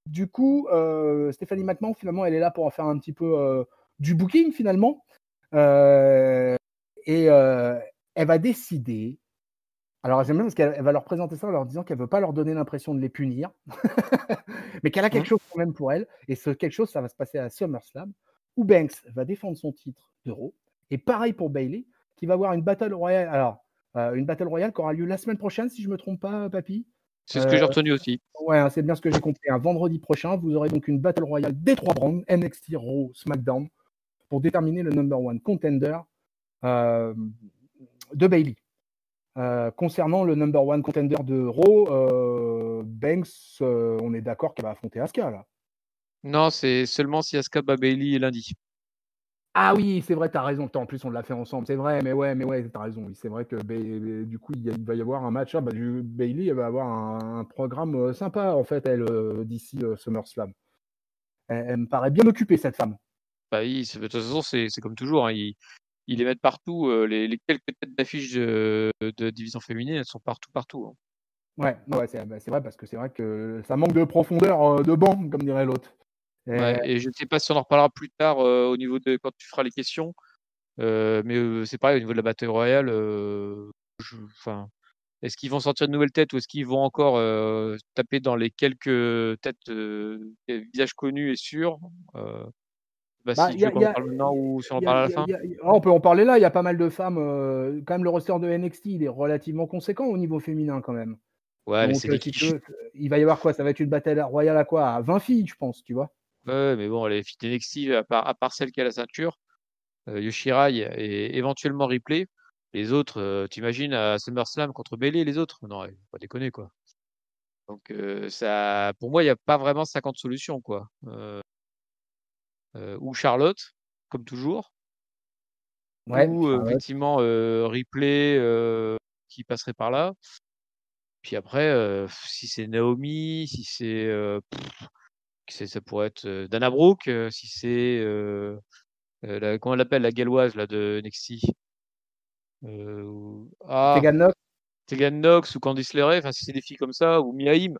du coup, Stephanie McMahon, finalement, elle est là pour en faire un petit peu du booking, finalement. Et elle va décider. Alors j'aime bien parce qu'elle va leur présenter ça en leur disant qu'elle veut pas leur donner l'impression de les punir, mais qu'elle a quelque Mmh. chose quand même pour elle. Et ce quelque chose, ça va se passer à SummerSlam, où Banks va défendre son titre de Raw. Et pareil pour Bayley, qui va avoir une Battle Royale. Alors, une Battle Royale qui aura lieu la semaine prochaine, si je me trompe pas, Papy. C'est ce Euh, que j'ai retenu aussi. ouais, hein, c'est bien ce que j'ai compris. Un vendredi prochain, vous aurez donc une Battle Royale des 3 brands, NXT, Raw, SmackDown, pour déterminer le number one contender euh, de Bayley. Concernant le number one contender de Raw, Banks, on est d'accord qu'elle va affronter Asuka là. Non, c'est seulement si Asuka bat Bayley lundi. Ah oui, c'est vrai, t'as raison. En plus, on l'a fait ensemble, c'est vrai, mais ouais, t'as raison. Oui, c'est vrai que du coup, il va y avoir un match. Bayley, elle va avoir un programme sympa en fait, elle, d'ici SummerSlam. Elle me paraît bien occupée cette femme. Bah oui, de toute façon, c'est comme toujours, hein, ils les mettent partout, les quelques têtes d'affiche de division féminine, elles sont partout, partout, hein. Ouais, c'est vrai parce que c'est vrai que ça manque de profondeur de banc, comme dirait l'autre. Ouais, et je ne sais pas si on en reparlera plus tard, au niveau de quand tu feras les questions, mais c'est pareil au niveau de la Battle Royale, enfin, est-ce qu'ils vont sortir de nouvelles têtes ou est-ce qu'ils vont encore, taper dans les quelques têtes, visages connus et sûrs? Bah, Bah, si il tu y veux a, il qu'on y en a, parle maintenant ou si on en il y a- parle à il la y a- fin? il y a- ah, on peut en parler là. Il y a pas mal de femmes. Quand même, le roster de NXT, il est relativement conséquent au niveau féminin quand même. Ouais, mais Donc, c'est des si tu quiches. veux, il va y avoir quoi? Ça va être une bataille royale à quoi? À 20 filles, je pense, tu vois? Ouais, mais bon, les filles d'NXT, à part celle qui a la ceinture, Yoshirai et éventuellement Ripley, les autres, tu à SummerSlam contre Bayley, les autres? Non, faut pas déconner, quoi. Donc ça pour moi, il y a pas vraiment 50 solutions, quoi. Ou Charlotte, comme toujours, Ouais, ou Charlotte. effectivement, Ripley, qui passerait par là. Puis après, si c'est Naomi, si c'est, ça pourrait être, Dana Brooke, si c'est, la comment elle l'appelle, la galloise là de NXT? Tegan Nox. Tegan Nox ou Candice LeRae, enfin si c'est des filles comme ça ou Mia Yim,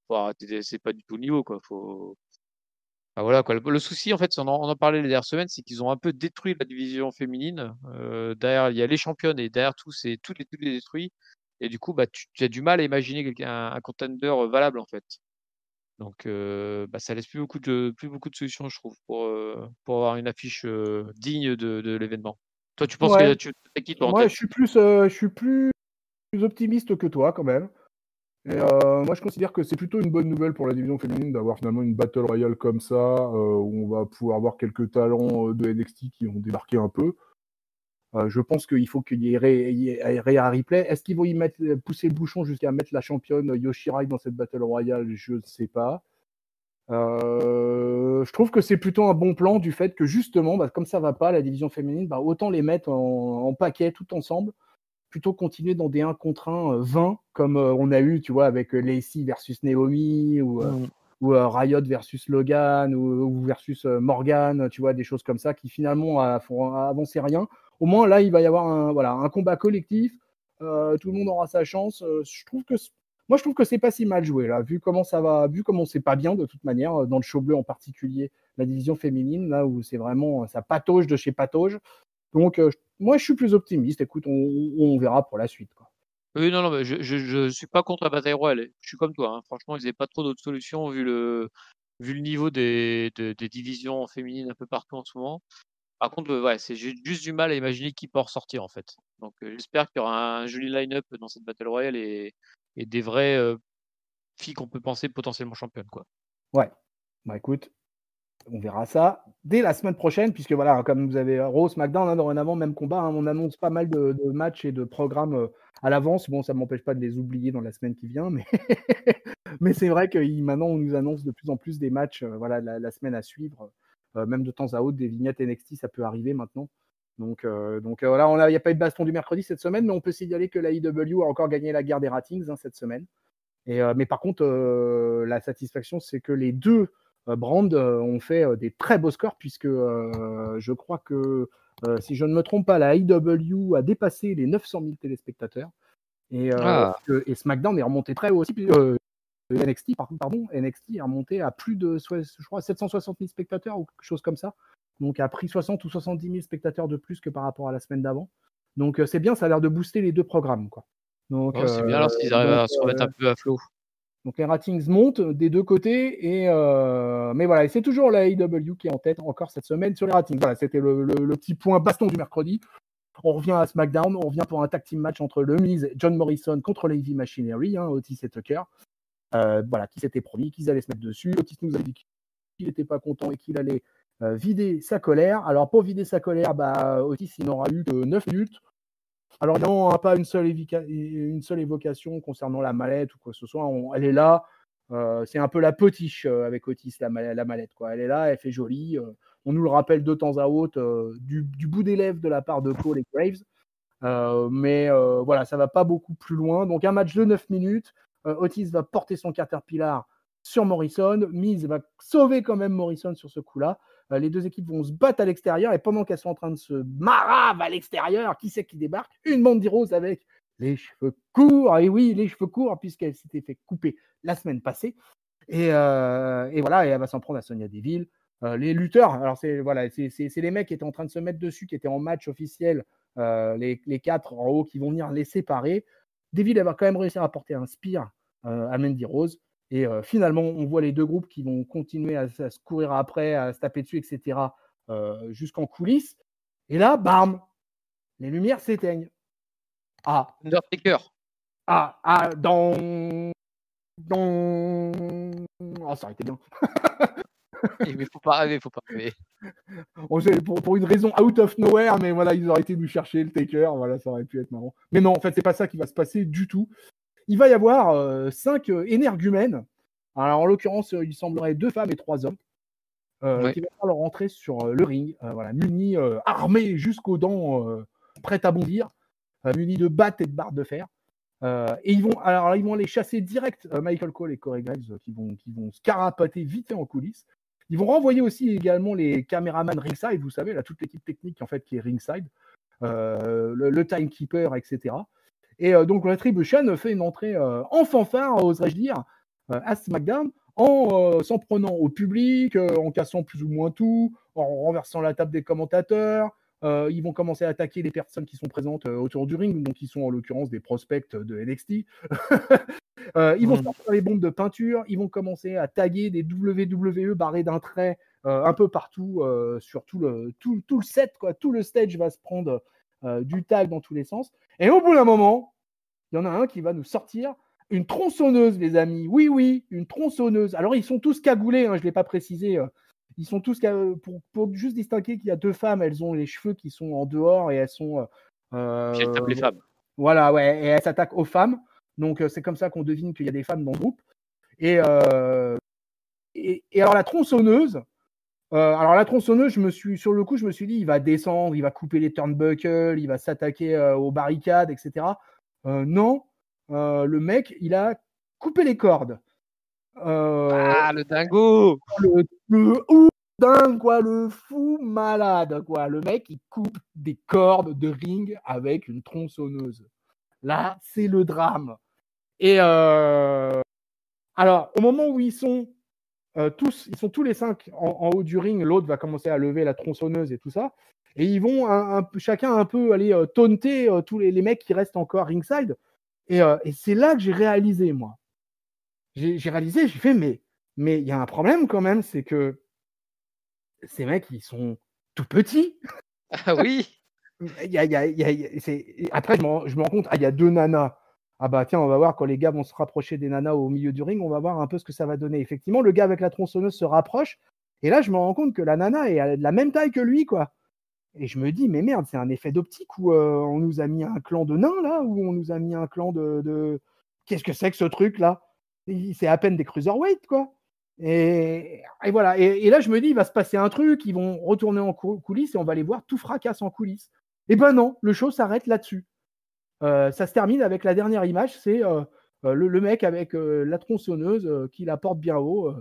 faut arrêter, c'est pas du tout le niveau, quoi. Enfin voilà, quoi. Le souci en fait, on en parlait les dernières semaines, c'est qu'ils ont un peu détruit la division féminine. Derrière, il y a les championnes et derrière tout, c'est tout les détruit. Et du coup, bah tu as du mal à imaginer un contender valable en fait. Donc bah, ça laisse plus beaucoup de solutions, je trouve, pour avoir une affiche digne de l'événement. Toi, tu penses Ouais, que tu as qui toi en moi, tête? je suis plus optimiste que toi quand même. Et moi, je considère que c'est plutôt une bonne nouvelle pour la division féminine d'avoir finalement une battle royale comme ça, où on va pouvoir avoir quelques talents de NXT qui ont débarqué un peu. Je pense qu'il faut qu'il y ait Rhea Ripley. Est-ce qu'ils vont pousser le bouchon jusqu'à mettre la championne Yoshirai dans cette battle royale? Je ne sais pas. Je trouve que c'est plutôt un bon plan du fait que justement, comme ça va pas, la division féminine, autant les mettre en paquet tout ensemble, plutôt continuer dans des 1 contre 1 20, comme on a eu, tu vois, avec Lacey versus Naomi, Mmh. ou Riot versus Logan, ou versus Morgan, tu vois, des choses comme ça qui finalement font avancer rien. Au moins, là, il va y avoir un combat collectif. Tout le monde aura sa chance. Moi, je trouve que c'est pas si mal joué, là, vu comment ça va, vu comment c'est pas bien de toute manière, dans le show bleu en particulier, la division féminine, là où c'est vraiment, ça patauge de chez patauge. Donc, moi, je suis plus optimiste. Écoute, on verra pour la suite, quoi. Oui, non, non, mais je suis pas contre la bataille royale. Je suis comme toi, hein. Franchement, ils avaient pas trop d'autres solutions vu le niveau des divisions féminines un peu partout en ce moment. Par contre, ouais, j'ai juste du mal à imaginer qui peut en ressortir, en fait. Donc j'espère qu'il y aura un joli line-up dans cette battle royale et des vraies, filles qu'on peut penser potentiellement championnes, quoi. Ouais. Écoute, on verra ça dès la semaine prochaine, puisque voilà, comme vous avez Raw, SmackDown, dorénavant, même combat, on annonce pas mal de matchs et de programmes à l'avance. Bon, ça ne m'empêche pas de les oublier dans la semaine qui vient, mais, mais c'est vrai que maintenant, on nous annonce de plus en plus des matchs voilà, la semaine à suivre. Même de temps à autre, des vignettes NXT, ça peut arriver maintenant. Donc voilà, il n'y a pas eu de baston du mercredi cette semaine, mais on peut signaler que la IW a encore gagné la guerre des ratings cette semaine. Mais par contre, la satisfaction, c'est que les deux brands ont fait des très beaux scores, puisque je crois que, si je ne me trompe pas, la AEW a dépassé les 900 000 téléspectateurs. Ah! Et SmackDown est remonté très haut aussi. NXT, pardon, NXT est remonté à plus de, je crois, 760 000 spectateurs ou quelque chose comme ça. Donc, a pris 60 ou 70 000 spectateurs de plus que par rapport à la semaine d'avant. Donc, c'est bien, ça a l'air de booster les deux programmes, quoi. Donc, Oh, c'est bien alors s'ils arrivent donc, à se remettre un peu à flot. donc les ratings montent des deux côtés. Mais voilà, et c'est toujours la AEW qui est en tête encore cette semaine sur les ratings. Voilà, c'était le petit point baston du mercredi. On revient à SmackDown, on revient pour un tag team match entre le Miz et John Morrison contre les Heavy Machinery, Otis et Tucker. Voilà, qui s'était promis qu'ils allaient se mettre dessus. Otis nous a dit qu'il n'était pas content et qu'il allait vider sa colère. Alors pour vider sa colère, Otis il n'aura eu que 9 minutes. Alors non, pas une seule évocation concernant la mallette ou quoi que ce soit. Elle est là. C'est un peu la potiche avec Otis, la mallette, quoi. Elle est là, elle fait jolie. On nous le rappelle de temps à autre du bout des lèvres de la part de Cole et Graves. Mais voilà, ça va pas beaucoup plus loin. Donc un match de 9 minutes. Otis va porter son Caterpillar sur Morrison. Miz va sauver quand même Morrison sur ce coup-là. Les deux équipes vont se battre à l'extérieur et pendant qu'elles sont en train de se marave à l'extérieur, qui c'est qui débarque? Une Mandy Rose avec les cheveux courts. Et oui, les cheveux courts puisqu'elle s'était fait couper la semaine passée. Et voilà, et elle va s'en prendre à Sonya Deville. Les lutteurs, alors c'est les mecs qui étaient en train de se mettre dessus, qui étaient en match officiel, les 4 en haut qui vont venir les séparer. Deville, elle va quand même réussir à porter un spear à Mandy Rose. Et finalement, on voit les deux groupes qui vont continuer à se courir après, à se taper dessus, etc., jusqu'en coulisses. Et là, bam, les lumières s'éteignent. Undertaker. Ça aurait été bien. Mais faut pas rêver, faut pas rêver. Pour une raison out of nowhere, mais voilà, ils auraient été nous chercher le Taker, voilà, ça aurait pu être marrant. Mais non, en fait, c'est pas ça qui va se passer du tout. Il va y avoir 5 énergumènes. Alors, en l'occurrence, il semblerait 2 femmes et 3 hommes qui vont faire leur entrée sur le ring, voilà, munis, armés jusqu'aux dents, prêts à bondir, munis de battes et de barres de fer. Et ils vont aller chasser direct Michael Cole et Corey Graves qui vont se carapater vite fait en coulisses. Ils vont renvoyer aussi également les caméramans ringside, vous savez, là, toute l'équipe technique en fait qui est ringside, le timekeeper, etc. Et donc Retribution fait une entrée en fanfare, oserais-je dire, à SmackDown, en s'en prenant au public, en cassant plus ou moins tout, en renversant la table des commentateurs. Ils vont commencer à attaquer les personnes qui sont présentes autour du ring, donc qui sont en l'occurrence des prospects de NXT. Ils vont sortir les bombes de peinture, ils vont commencer à taguer des WWE barrés d'un trait un peu partout sur tout le set, quoi. Tout le stage va se prendre du tag dans tous les sens. Et au bout d'un moment, il y en a un qui va nous sortir une tronçonneuse, les amis. Oui, oui, une tronçonneuse. Alors, ils sont tous cagoulés, je ne l'ai pas précisé. Ils sont tous pour juste distinguer qu'il y a 2 femmes, elles ont les cheveux qui sont en dehors et elles sont. Puis elles tapent les femmes. Voilà, ouais, et elles s'attaquent aux femmes. Donc, c'est comme ça qu'on devine qu'il y a des femmes dans le groupe. Et alors, la tronçonneuse, je me suis dit, il va descendre, il va couper les turnbuckles, il va s'attaquer aux barricades, etc. Non, le mec, il a coupé les cordes. Le dingo! Le dingue, quoi, le fou malade, quoi. Le mec, il coupe des cordes de ring avec une tronçonneuse. Là, c'est le drame. Et alors, au moment où ils sont tous les 5 en haut du ring, l'autre va commencer à lever la tronçonneuse et tout ça. Et ils vont chacun un peu aller taunter tous les mecs qui restent encore ringside. Et c'est là que j'ai réalisé, moi. J'ai fait, mais il y a un problème quand même, c'est que ces mecs, ils sont tout petits. Ah oui! Après, je me rends compte, il y a 2 nanas. Ah bah tiens, on va voir quand les gars vont se rapprocher des nanas au milieu du ring, on va voir un peu ce que ça va donner. Effectivement, le gars avec la tronçonneuse se rapproche, et là, je me rends compte que la nana est de la même taille que lui, quoi. Et je me dis, mais merde, c'est un effet d'optique où on nous a mis un clan de nains, là, ou on nous a mis un clan de... Qu'est-ce que c'est que ce truc-là? C'est à peine des cruiserweights, quoi. Et voilà. Et là, je me dis, il va se passer un truc, ils vont retourner en coulisses et on va les voir tout fracasse en coulisses. Et ben non, le show s'arrête là-dessus. Ça se termine avec la dernière image, c'est le mec avec la tronçonneuse qui la porte bien haut.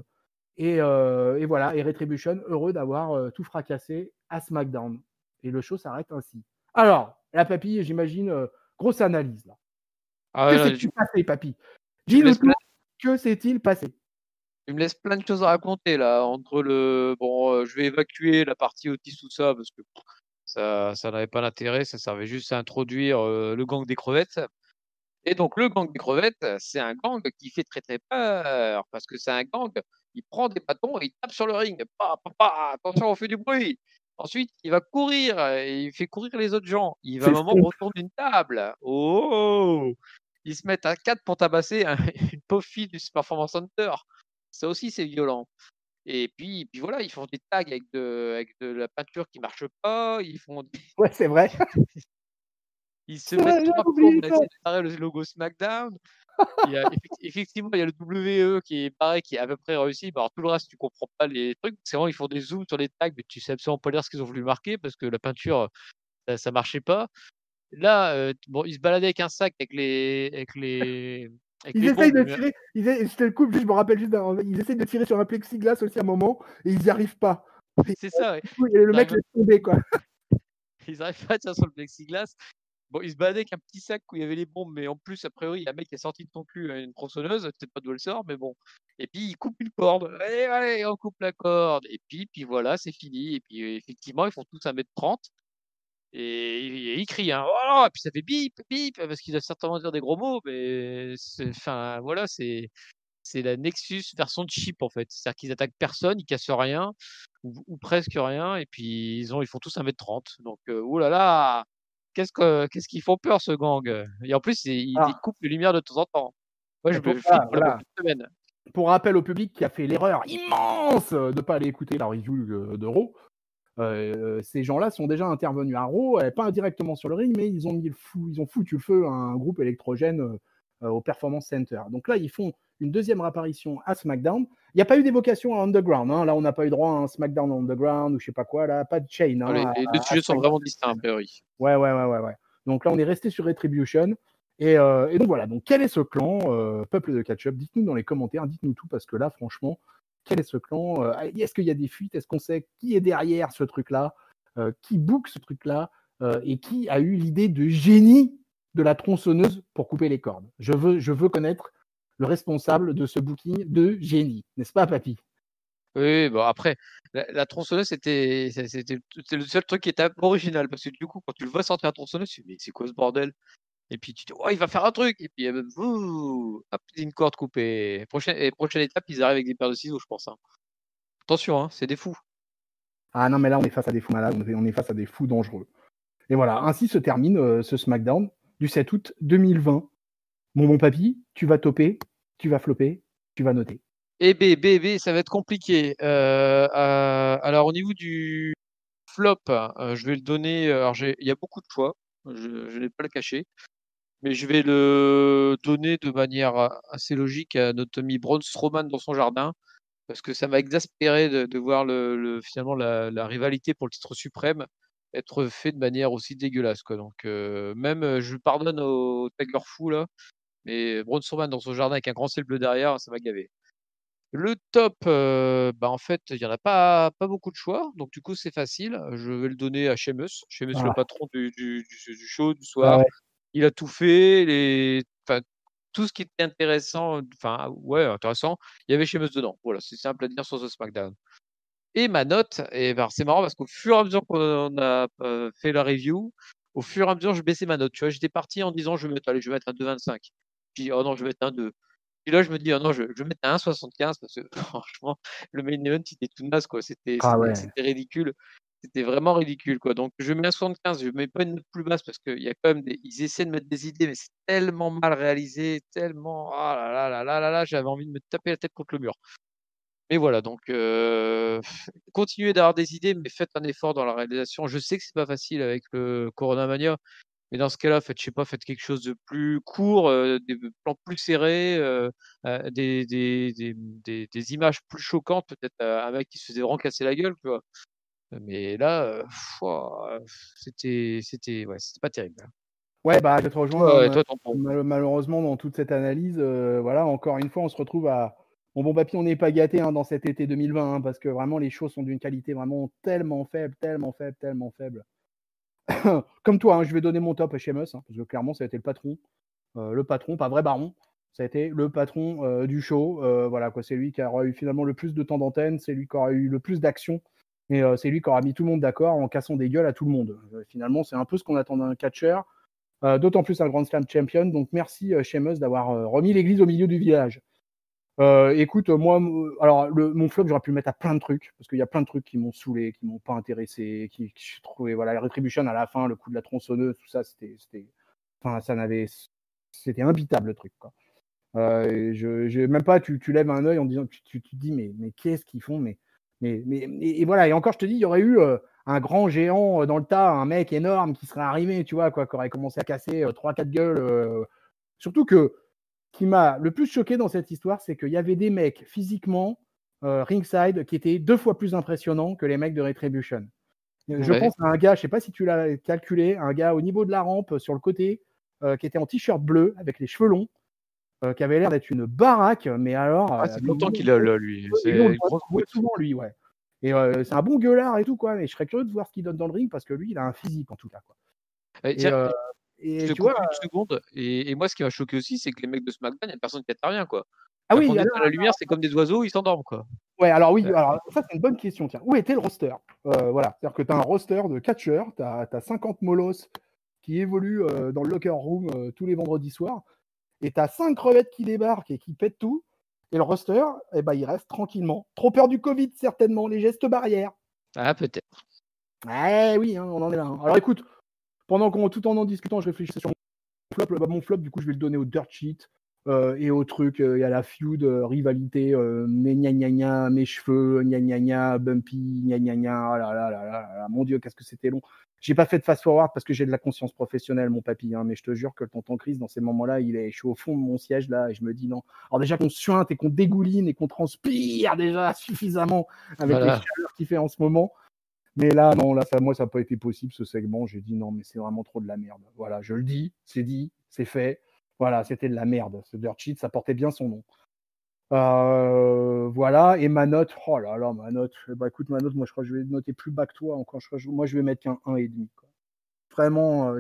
Et voilà, et Retribution heureux d'avoir tout fracassé à SmackDown. Et le show s'arrête ainsi. Alors, la papille, j'imagine, grosse analyse là. Que s'est-il passé, papy? Dis-nous tout, que s'est-il passé? Tu me laisses plein de choses à raconter là, entre je vais évacuer la partie Otis, tout ça, parce que ça n'avait pas d'intérêt, ça servait juste à introduire le gang des crevettes. Et donc, le gang des crevettes, c'est un gang qui fait très, très peur parce que c'est un gang, il prend des bâtons et il tape sur le ring. Pa, pa, pa, attention, on fait du bruit. Ensuite, il va courir et il fait courir les autres gens. Il va à C'est un moment Stomp. retourner une table. Oh! Ils se mettent à 4 pour tabasser une pauvre fille du Performance Center. Ça aussi, c'est violent. Et puis voilà, ils font des tags avec de la peinture qui marche pas. Ouais, c'est vrai. Ils se C'est mettent vrai, j'avais 3 plombes oublié à ça. essayer de carrer le logo SmackDown. Il y a effectivement, il y a le WWE qui est pareil, qui est à peu près réussi. Bah, alors tout le reste, tu comprends pas les trucs. C'est vraiment, ils font des zooms sur les tags, mais tu sais absolument pas lire ce qu'ils ont voulu marquer parce que la peinture, ça marchait pas. Là, bon, ils se baladaient avec un sac avec Ils les essayent bombes, de tirer, je te le coupe, je me rappelle juste ils essayent de tirer sur un plexiglas aussi à un moment et ils n'y arrivent pas. Et, c'est ça, ouais. du coup, le Ils mec arrivent laisse tomber, quoi. ils arrivent pas à tirer sur le plexiglas. Bon, ils se baladaient avec un petit sac où il y avait les bombes, mais en plus, a priori, il y a un mec qui est sorti de son cul une tronçonneuse, je sais pas d'où elle sort, mais bon. Et puis, il coupe une corde. Allez, allez, on coupe la corde. Et puis voilà, c'est fini. Et puis, effectivement, ils font tous 1,30 m. Et ils crient, hein. Oh, et puis ça fait bip, bip, parce qu'ils doivent certainement dire des gros mots, mais enfin, voilà, c'est la Nexus version de cheap, en fait. C'est-à-dire qu'ils attaquent personne, ils cassent rien, ou presque rien, et puis ils font tous 1,30 m. Donc, oh là là, qu'est-ce qu'ils font peur, ce gang. Et en plus, ils Ah, coupent les lumières de temps en temps. Moi, et je pour, me voilà, flippe pendant voilà. toute semaine. Pour rappel au public qui a fait l'erreur immense de ne pas aller écouter la review de Raw, ces gens-là sont déjà intervenus à Raw, pas directement sur le ring, mais ils ont foutu le feu à un groupe électrogène au Performance Center. Donc là, ils font une deuxième réapparition à SmackDown. Il n'y a pas eu d'évocation à Underground. Hein. Là, on n'a pas eu droit à un SmackDown Underground ou je sais pas quoi. Là, pas de chain Les, hein, les deux à sujets sont SmackDown. vraiment distincts, a priori. Ouais. Donc là, on est resté sur Retribution. Et donc voilà. Donc quel est ce clan, peuple de catch-up? Dites-nous dans les commentaires, dites-nous tout parce que là, franchement, quel est ce clan? Est-ce qu'il y a des fuites? Est-ce qu'on sait qui est derrière ce truc-là? Qui book ce truc-là? Et qui a eu l'idée de génie de la tronçonneuse pour couper les cordes? Je veux connaître le responsable de ce booking de génie, n'est-ce pas, papy? Oui, bon après, la tronçonneuse, c'était le seul truc qui était un peu original, parce que du coup, quand tu le vois sortir la tronçonneuse, tu te dis: «Mais c'est quoi ce bordel?» Et puis tu te dis: «Oh, il va faire un truc!» Et puis, bouh, hop, une corde coupée. Prochaine étape, ils arrivent avec des paires de ciseaux, je pense, hein. Attention, hein, c'est des fous. Ah non, mais là, on est face à des fous malades, on est face à des fous dangereux. Et voilà, ainsi se termine ce SmackDown du 7 août 2020. Mon bon papy, tu vas toper, tu vas flopper, tu vas noter. Et B, ça va être compliqué. Alors au niveau du flop, je vais le donner, alors il y a beaucoup de choix, je n'ai pas le cacher, mais je vais le donner de manière assez logique à notre ami Braun Strowman dans son jardin. Parce que ça m'a exaspéré de voir finalement la rivalité pour le titre suprême être fait de manière aussi dégueulasse, quoi. Donc, même, je pardonne au Tiger Fu là, mais Braun Strowman dans son jardin avec un grand ciel bleu derrière, ça m'a gavé. Le top, bah, en fait, il y en a pas beaucoup de choix, donc du coup, c'est facile. Je vais le donner à Sheamus. Sheamus, le Ah, patron du show, du ouais, soir. ouais. Il a tout fait, enfin, tout ce qui était intéressant, enfin, ouais, intéressant, il y avait Sheamus dedans. Voilà, c'est simple à dire sur ce SmackDown. Et ma note, et ben, c'est marrant parce qu'au fur et à mesure qu'on a, fait la review, au fur et à mesure, je baissais ma note. Tu vois? J'étais parti en disant: je vais mettre un 2,25». Puis: «Oh non, je vais mettre un 2». Puis là, je me dis: «Oh non, je vais mettre un 1,75» parce que franchement, le main event, il était tout naze, quoi. C'était Ah c'était ouais. c'était ridicule. C'était vraiment ridicule, quoi. Donc je mets un 75, je mets pas une note plus basse parce qu'il y a quand même ils essaient de mettre des idées, mais c'est tellement mal réalisé, tellement ah là là là là là là, j'avais envie de me taper la tête contre le mur. Mais voilà, donc continuez d'avoir des idées, mais faites un effort dans la réalisation. Je sais que c'est pas facile avec le Corona Mania, mais dans ce cas-là, faites, je sais pas, faites quelque chose de plus court, des plans plus serrés, des images plus choquantes, peut-être, un mec qui se faisait vraiment casser la gueule, tu vois? Mais là, pouah, ouais, c'était pas terrible, hein. Ouais, bah, je te rejoins, Toi hein, toi, tu en malheureusement, dans toute cette analyse, voilà, encore une fois, on se retrouve à mon bon papy, on n'est pas gâté hein, dans cet été 2020, hein, parce que vraiment, les shows sont d'une qualité vraiment tellement faible, tellement faible, tellement faible. Comme toi, hein, je vais donner mon top à Sheamus, hein, parce que clairement, ça a été le patron, pas vrai baron, ça a été le patron du show. Voilà, quoi, c'est lui qui aura eu finalement le plus de temps d'antenne, c'est lui qui aura eu le plus d'action, et c'est lui qui aura mis tout le monde d'accord en cassant des gueules à tout le monde. Finalement, c'est un peu ce qu'on attend d'un catcheur. D'autant plus un Grand Slam champion. Donc merci Sheamus d'avoir remis l'église au milieu du village. Écoute, moi, alors mon flop, j'aurais pu le mettre à plein de trucs, parce qu'il y a plein de trucs qui m'ont saoulé, qui m'ont pas intéressé, qui je trouvais, voilà, la Retribution à la fin, le coup de la tronçonneuse, tout ça, enfin, c'était imbitable le truc, quoi. Même pas, tu lèves un œil en disant, tu te dis, mais qu'est-ce qu'ils font, et voilà, et encore, je te dis, il y aurait eu un grand géant dans le tas, un mec énorme qui serait arrivé, tu vois, quoi, qui aurait commencé à casser 3-4 gueules. Surtout que ce qui m'a le plus choqué dans cette histoire, c'est qu'il y avait des mecs physiquement, ringside, qui étaient 2 fois plus impressionnants que les mecs de Retribution. Je Ouais. pense à un gars, je sais pas si tu l'as calculé, un gars au niveau de la rampe, sur le côté, qui était en t-shirt bleu avec les cheveux longs, qui avait l'air d'être une baraque, mais alors, Ah, c'est longtemps qu'il est là, lui. et nous, on C'est le une grosse voit brute. souvent lui, ouais. Et c'est un bon gueulard et tout, quoi, mais je serais curieux de voir ce qu'il donne dans le ring parce que lui, il a un physique en tout cas, quoi. Et Tiens, je et te tu coupe vois? une seconde. Et moi, ce qui m'a choqué aussi, c'est que les mecs de SmackDown, il y a personne qui intervient, quoi. Ah Quand on oui, éteint la lumière, c'est comme des oiseaux, ils s'endorment, quoi. ouais, alors oui, Heu, alors ça c'est une bonne question. Tiens, où était le roster? Voilà, c'est-à-dire que tu as un roster de catcheurs, tu as 50 molosses qui évoluent dans le locker room tous les vendredis soirs, et tu as 5 crevettes qui débarquent et qui pètent tout. Et le roster, eh ben, il reste tranquillement. Trop peur du Covid, certainement, les gestes barrières. ah, peut-être. Eh oui, hein, on en est là. Hein. Alors écoute, tout en discutant, je réfléchissais sur flop. Bah, mon flop, du coup, je vais le donner au dirt sheet et au truc. Il y a la feud, rivalité, mes gna gna gna, mes cheveux, gna gna gna, bumpy, gna gna gna. Oh là là là là là, mon Dieu, qu'est-ce que c'était long. J'ai pas fait de fast forward parce que j'ai de la conscience professionnelle, mon papy. Hein, mais je te jure que le tonton Chris, dans ces moments-là, je suis au fond de mon siège là et je me dis non. Alors déjà qu'on suinte et qu'on dégouline et qu'on transpire déjà suffisamment avec les Voilà. chaleurs qu'il fait en ce moment. Mais là, non, là, moi, ça n'a pas été possible, ce segment. J'ai dit non, mais c'est vraiment trop de la merde. Voilà, je le dis, c'est fait. Voilà, c'était de la merde. Ce dirt sheet, ça portait bien son nom. Voilà, et ma note, oh là là, ma note. Bah écoute, ma note, moi, je crois que je vais noter plus bas que toi encore. Moi, je vais mettre qu'un 1,5. Quoi. Vraiment,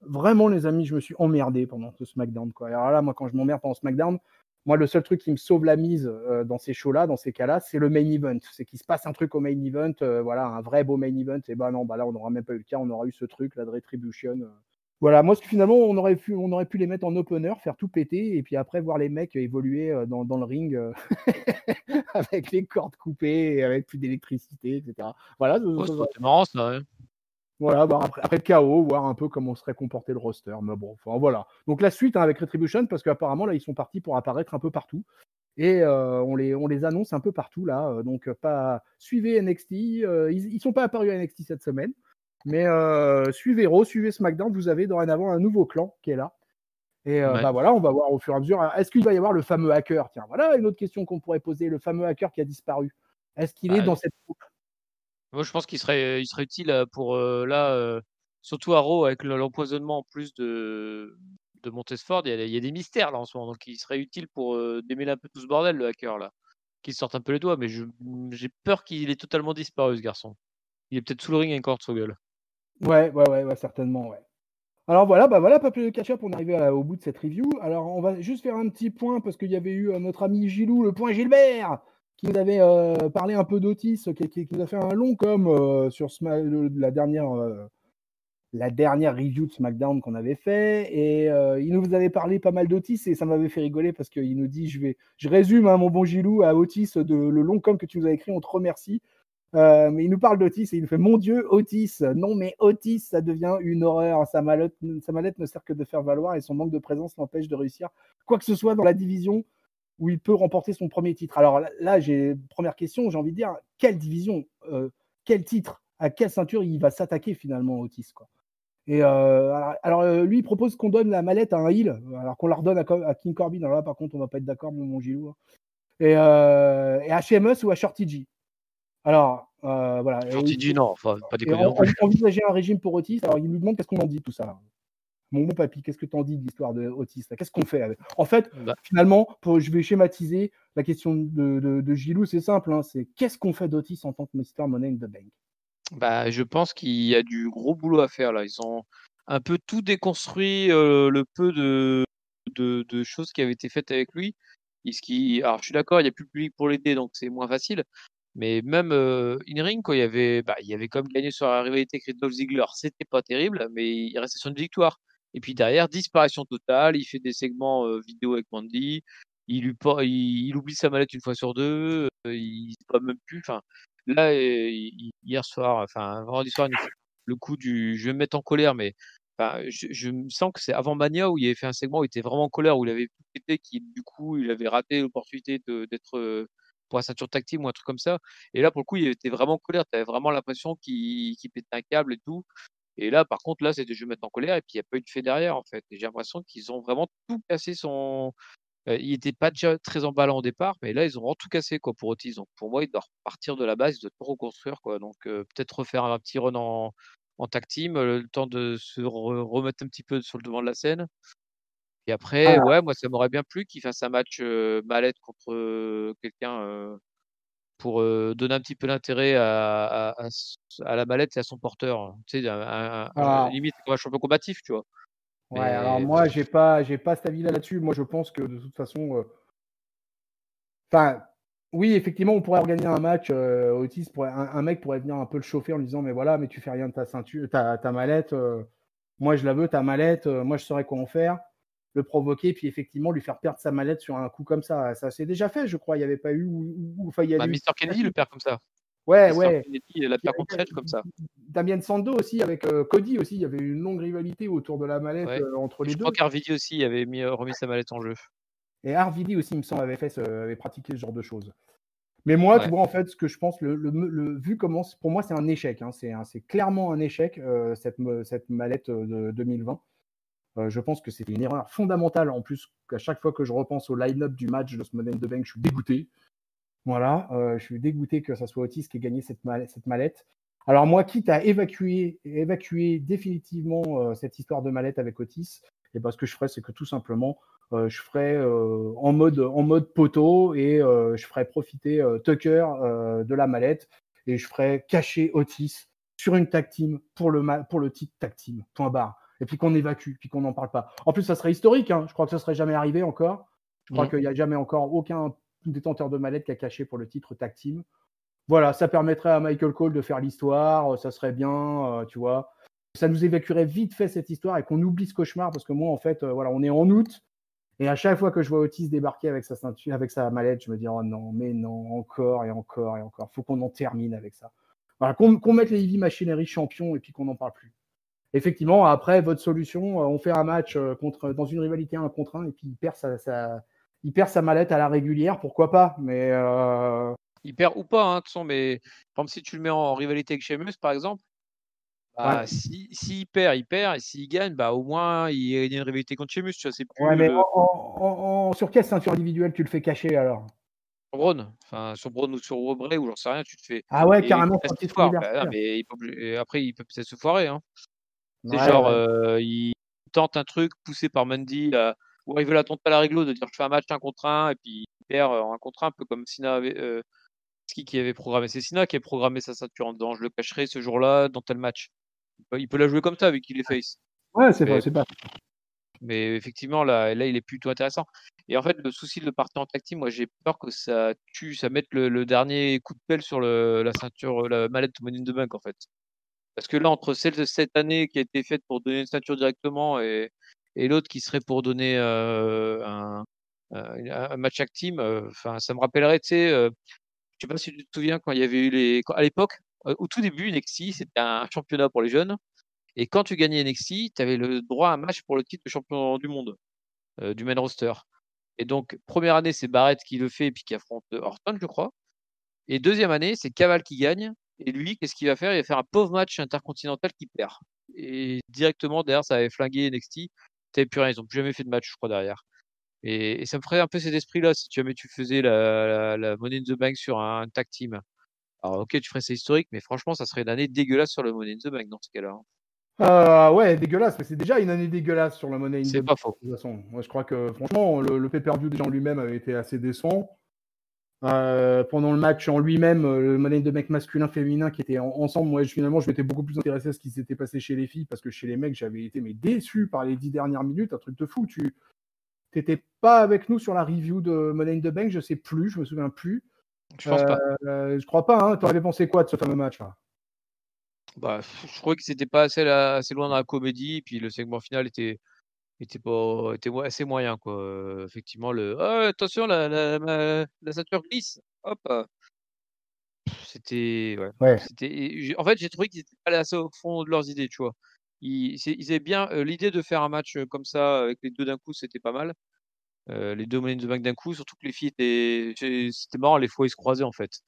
vraiment, les amis, je me suis emmerdé pendant ce SmackDown. Quoi. Alors là, moi, quand je m'emmerde pendant SmackDown, moi, le seul truc qui me sauve la mise dans ces shows-là, dans ces cas-là, c'est le main event. C'est qu'il se passe un truc au main event, voilà, un vrai beau main event. Et ben non, bah là, on n'aura même pas eu le cas, on aura eu ce truc, la de Retribution. Voilà, moi, finalement, on aurait pu les mettre en opener, faire tout péter, et puis après, voir les mecs évoluer dans le ring avec les cordes coupées, et avec plus d'électricité, etc. Voilà, Ouais, ça aurait été marrant, ça, ouais. voilà, bah après le chaos, voir un peu comment serait comporté le roster. Mais bon, enfin voilà. Donc la suite hein, avec Retribution, parce qu'apparemment là ils sont partis pour apparaître un peu partout. Et on les annonce un peu partout là. Donc pas suivez NXT. Ils sont pas apparus à NXT cette semaine. Mais suivez Raw, suivez SmackDown, vous avez dorénavant un nouveau clan qui est là. Et Ouais. bah voilà, on va voir au fur et à mesure. Est-ce qu'il va y avoir le fameux hacker? Tiens, voilà une autre question qu'on pourrait poser. Le fameux hacker qui a disparu. Est-ce qu'il est Bah, dans cette boucle? moi, je pense qu'il serait utile, pour, là, surtout à Raw avec l'empoisonnement en plus de Montesford, il y a des mystères là en ce moment, donc il serait utile pour, démêler un peu tout ce bordel, le hacker là. Qu'il sorte un peu les doigts, mais j'ai peur qu'il ait totalement disparu ce garçon. Il est peut-être sous le ring avec encore gueule. Ouais, certainement, ouais. Alors voilà, bah voilà, Papier de Ketchup, on est arrivé au bout de cette review. Alors on va juste faire un petit point parce qu'il y avait eu notre ami Gilou, le point Gilbert, qui nous avait parlé un peu d'Otis, qui nous a fait un long sur la dernière review de SmackDown qu'on avait fait. Et il nous avait parlé pas mal d'Otis et ça m'avait fait rigoler parce qu'il nous dit, je résume hein, mon bon Gilou à Otis le long com que tu nous as écrit, on te remercie. Mais il nous parle d'Otis et il nous fait mon Dieu, Otis. Non, mais Otis, ça devient une horreur. Sa mallette ne sert que de faire valoir et son manque de présence l'empêche de réussir quoi que ce soit dans la division où il peut remporter son premier titre. Alors là j'ai première question, j'ai envie de dire quelle division, quel titre, à quelle ceinture il va s'attaquer finalement Otis quoi. Et lui il propose qu'on donne la mallette à un heel alors qu'on la redonne à King Corbin. Alors là par contre on va pas être d'accord mon Gilou. Hein. Et à Sheamus ou à Shorty G. Alors, voilà. Shorty G, non, enfin, pas Et déconner non plus. envisager un régime pour Otis. Alors, il nous demande qu'est-ce qu'on en dit tout ça. Mon bon papy, qu'est-ce que tu en dis de l'histoire de Otis? Qu'est-ce qu'on fait avec? En fait, Bah, finalement, je vais schématiser la question de Gilou, c'est simple. Hein, c'est qu'est-ce qu'on fait d'Otis en tant que Mr. Money in the Bank? je pense qu'il y a du gros boulot à faire là. Ils ont un peu tout déconstruit, le peu de choses qui avaient été faites avec lui. Alors je suis d'accord, il y a plus le public pour l'aider, donc c'est moins facile. Mais même in-ring, quoi, il y avait comme gagné sur la rivalité avec Dolph Ziggler, c'était pas terrible, mais il restait sur une victoire. Et puis derrière, disparition totale, il fait des segments vidéo avec Mandy, il oublie sa mallette une fois sur deux, il se bat même plus. Enfin, là, hier soir, enfin, vendredi soir, il nous fait le coup du je vais me mettre en colère, mais enfin, je me sens que c'est avant Mania où il avait fait un segment où il était vraiment en colère, où il avait tout pété, qui du coup, il avait raté l'opportunité d'être pour la ceinture tag team ou un truc comme ça. Et là, pour le coup, il était vraiment en colère. Tu avais vraiment l'impression qu'il pétait un câble et tout. Et là, par contre, là, c'était je vais me mettre en colère et puis il n'y a pas eu de fait derrière, en fait. Et j'ai l'impression qu'ils ont vraiment tout cassé son. Il était pas déjà très emballant au départ, mais là, ils ont vraiment tout cassé, quoi, pour Otis. Donc, pour moi, il doit repartir de la base, il doit tout reconstruire, quoi. Donc, peut-être refaire un petit run en tag team, le temps de se remettre un petit peu sur le devant de la scène. Et après, Ah, ouais, moi, ça m'aurait bien plu qu'il fasse un match mallette contre quelqu'un pour donner un petit peu d'intérêt à la mallette et à son porteur. Tu sais, ah, limite comme un champion combatif, tu vois. ouais, alors Mais moi, j'ai pas cet avis-là là-dessus. Moi, je pense que de toute façon, enfin, oui, effectivement, on pourrait organiser un match. Otis un mec pourrait venir un peu le chauffer en lui disant, mais voilà, mais tu fais rien de ta ceinture, ta mallette. Moi, je la veux, ta mallette. Moi, je saurais quoi en faire. Le provoquer, puis effectivement, lui faire perdre sa mallette sur un coup comme ça. Ça s'est déjà fait, je crois. Il n'y avait pas eu, enfin, il y a bah, eu. Mr. Kennedy le perd comme ça. Ouais, Mr. ouais. Kennedy la Puis perd contre Edge comme ça. Damien Sandow aussi, avec Cody aussi. Il y avait une longue rivalité autour de la mallette Ouais. entre Et les je crois deux. qu'Arvidi aussi avait remis sa mallette en jeu. Et RVD aussi, il me semble, avait pratiqué ce genre de choses. Mais moi, tu Ouais. vois, en fait, ce que je pense, vu comment, pour moi, c'est un échec. Hein, c'est clairement un échec, cette mallette de 2020. Je pense que c'était une erreur fondamentale. En plus, qu'à chaque fois que je repense au line-up du match de ce Money in the Bank, je suis dégoûté. Voilà, je suis dégoûté que ça soit Otis qui ait gagné cette mallette. Alors moi, quitte à évacuer définitivement cette histoire de mallette avec Otis, et ben, ce que je ferais, c'est que tout simplement, je ferais en mode poteau et je ferais profiter Tucker de la mallette et je ferais cacher Otis sur une tag team pour le titre tag team, point barre. Et puis qu'on évacue, puis qu'on n'en parle pas. En plus, ça serait historique, hein. Je crois que ça serait jamais arrivé encore. Je crois qu'il n'y a jamais encore aucun détenteur de mallette qui a caché pour le titre tag team. Voilà, ça permettrait à Michael Cole de faire l'histoire, ça serait bien, tu vois. Ça nous évacuerait vite fait cette histoire et qu'on oublie ce cauchemar parce que moi, en fait, voilà, on est en août et à chaque fois que je vois Otis débarquer avec sa ceinture, avec sa mallette, je me dis oh non, mais non, encore et encore et encore. Faut qu'on en termine avec ça. Voilà, qu'on mette les Heavy Machinery champions et puis qu'on n'en parle plus. Effectivement, après, votre solution, on fait un match dans une rivalité 1 contre 1 et puis il perd sa mallette à la régulière, pourquoi pas. Mais Il perd ou pas, hein, de toute façon, mais par exemple, si tu le mets en rivalité avec Sheamus, par exemple, ouais, bah, s'il perd, il perd, et s'il gagne, bah, au moins, il y a une rivalité contre Sheamus, tu vois, c'est ouais, plus mais sur quelle ceinture individuelle tu le fais cacher alors? sur Braun, enfin, sur Braun ou sur Aubrey, ou j'en sais rien, tu te fais. Ah ouais, Et il carrément passe sur le cette titre foire. Bah, non, universel. mais et après, il peut peut-être se foirer, hein. C'est Ouais, genre, ouais. il tente un truc poussé par Mandy, ou il veut la tenter à la réglo de dire je fais un match 1 contre 1, et puis il perd en 1 contre 1, un peu comme Cena avait. Qui avait programmé? C'est Cena qui avait programmé sa ceinture en disant je le cacherai ce jour-là dans tel match. Il peut la jouer comme ça vu qu'il est face. Ouais, c'est pas, Mais c'est pas. Mais effectivement, là, il est plutôt intéressant. Et en fait, le souci de partir en tag team, moi, j'ai peur que ça tue, ça mette le dernier coup de pelle sur la ceinture, la mallette Money in the Bank, en fait. Parce que là, entre celle de cette année qui a été faite pour donner une ceinture directement et l'autre qui serait pour donner un match tag team, enfin, ça me rappellerait, tu sais, je sais pas si tu te souviens quand il y avait eu à l'époque, au tout début, NXT, c'était un championnat pour les jeunes. Et quand tu gagnais NXT, tu avais le droit à un match pour le titre de champion du monde, du main roster. Et donc, première année, c'est Barrett qui le fait et puis qui affronte Orton, je crois. Et deuxième année, c'est Caval qui gagne. Et lui, qu'est-ce qu'il va faire? Il va faire un pauvre match intercontinental qui perd. Et directement, derrière, ça avait flingué NXT. T'avais plus rien. Ils n'ont plus jamais fait de match, je crois, derrière. Et ça me ferait un peu cet esprit-là si jamais tu faisais la Money in the Bank sur un tag team. Alors, ok, tu ferais ça historique, mais franchement, ça serait une année dégueulasse sur le Money in the Bank dans ce cas-là, hein. Ouais, dégueulasse, mais c'est déjà une année dégueulasse sur la Money in the C'est Bank. pas faux. De toute façon, moi je crois que franchement, le pay-per-view déjà en lui-même avait été assez décevant. Pendant le match en lui-même, le Money in the Bank masculin-féminin qui étaient ensemble, moi finalement je m'étais beaucoup plus intéressé à ce qui s'était passé chez les filles parce que chez les mecs j'avais été déçu par les 10 dernières minutes, un truc de fou. Tu n'étais pas avec nous sur la review de Money in the Bank, je sais plus, je me souviens plus. Je pense pas. Je crois pas, hein. Tu avais pensé quoi de ce fameux match-là? Bah, je trouvais que c'était pas assez loin dans la comédie, puis le segment final était assez moyen, quoi, effectivement «Oh attention la ceinture glisse, hop!» C'était ouais, Ouais. en fait, j'ai trouvé qu'ils étaient pas allés assez au fond de leurs idées, tu vois? Ils avaient bien, l'idée de faire un match, comme ça avec les 2 d'un coup, c'était pas mal, les 2 Money in the Bank d'un coup, surtout que les filles c'était marrant les fois, ils se croisaient, en fait.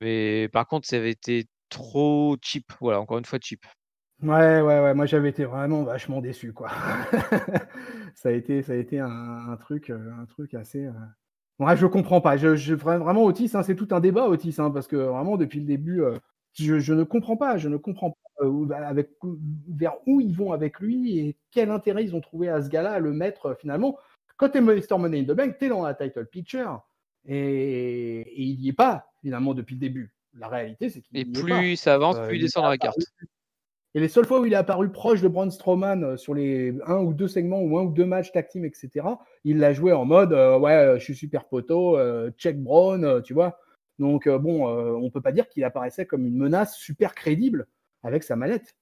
Mais par contre, ça avait été trop cheap, voilà, encore une fois cheap. Ouais, ouais, ouais, moi j'avais été vraiment vachement déçu, quoi. Ça a été un truc assez, ouais, je comprends pas. Vraiment Otis, hein, c'est tout un débat Otis, hein, parce que vraiment depuis le début, je ne comprends pas. Je ne comprends pas, vers où ils vont avec lui et quel intérêt ils ont trouvé à ce gars-là à le mettre, finalement. Quand tu es Mr Money in the Bank, tu es dans la title picture et il y est pas finalement depuis le début. La réalité, c'est qu'il Et n'y est pas. plus ça avance, plus il Il est descend dans la carte. et les seules fois où il est apparu proche de Braun Strowman, sur les un ou 2 segments ou un ou 2 matchs tag team et cetera, il l'a joué en mode, «Ouais, je suis super poteau, check Braun», tu vois? Donc bon, on peut pas dire qu'il apparaissait comme une menace super crédible avec sa mallette.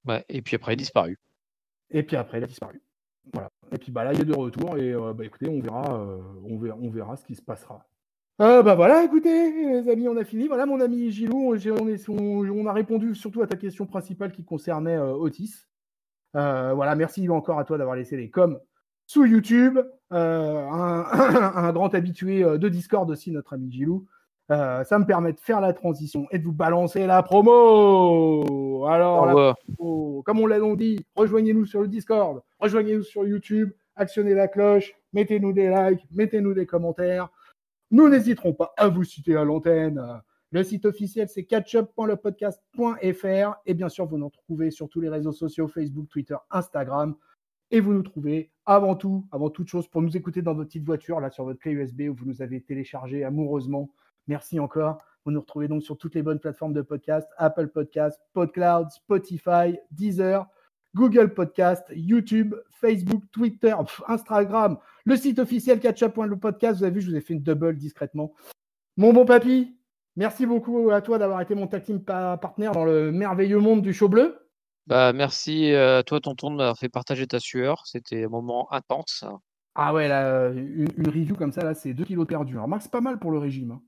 Ouais et puis après il a disparu. Et puis après, il a disparu. Voilà. Et puis, bah, là, il est de retour et bah, écoutez, on verra ce qui se passera. Bah, voilà, écoutez, les amis, on a fini. Voilà, mon ami Gilou, on a répondu surtout à ta question principale qui concernait, Otis. Voilà, merci encore à toi d'avoir laissé les coms sous YouTube. Un grand habitué de Discord aussi, notre ami Gilou. Ça me permet de faire la transition et de vous balancer la promo. Au Alors, la revoir. promo, comme on l'a donc dit, rejoignez-nous sur le Discord, rejoignez-nous sur YouTube, actionnez la cloche, mettez-nous des likes, mettez-nous des commentaires. Nous n'hésiterons pas à vous citer à l'antenne. Le site officiel, c'est catchup.lepodcast.fr. Et bien sûr, vous nous trouvez sur tous les réseaux sociaux, Facebook, Twitter, Instagram. Et vous nous trouvez avant toute chose, pour nous écouter dans votre petite voiture, là, sur votre clé USB, où vous nous avez téléchargé amoureusement. Merci encore. Vous nous retrouvez donc sur toutes les bonnes plateformes de podcast, Apple Podcast, PodCloud, Spotify, Deezer, Google Podcast, YouTube, Facebook, Twitter, Instagram, le site officiel catchup.lepodcast. Vous avez vu, je vous ai fait une double discrètement. Mon bon papy, merci beaucoup à toi d'avoir été mon tag team partner dans le merveilleux monde du show bleu. Bah, merci, à toi tonton de m'avoir fait partager ta sueur, c'était un moment intense. Ah ouais, là, une review comme ça, là, c'est 2 kilos perdus. Remarque, c'est pas mal pour le régime, hein.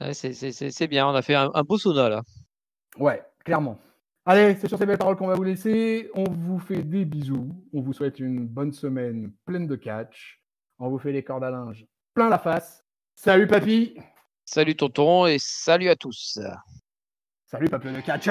Ouais, c'est bien, on a fait un beau sauna là. Ouais, clairement. Allez, c'est sur ces belles paroles qu'on va vous laisser. On vous fait des bisous. On vous souhaite une bonne semaine pleine de catch. On vous fait les cordes à linge plein la face. Salut papy. Salut tonton et salut à tous. Salut peuple de catch.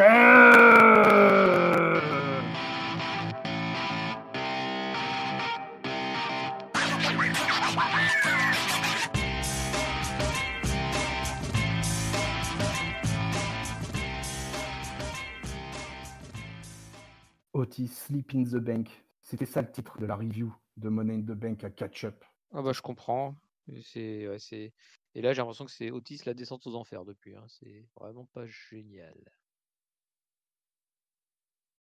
Otis Sleep in the Bank. C'était ça le titre de la review de Money in the Bank à Catch Up. Ah bah, je comprends. C'est ouais, c'est et là, j'ai l'impression que c'est Otis la descente aux enfers depuis, hein, c'est vraiment pas génial.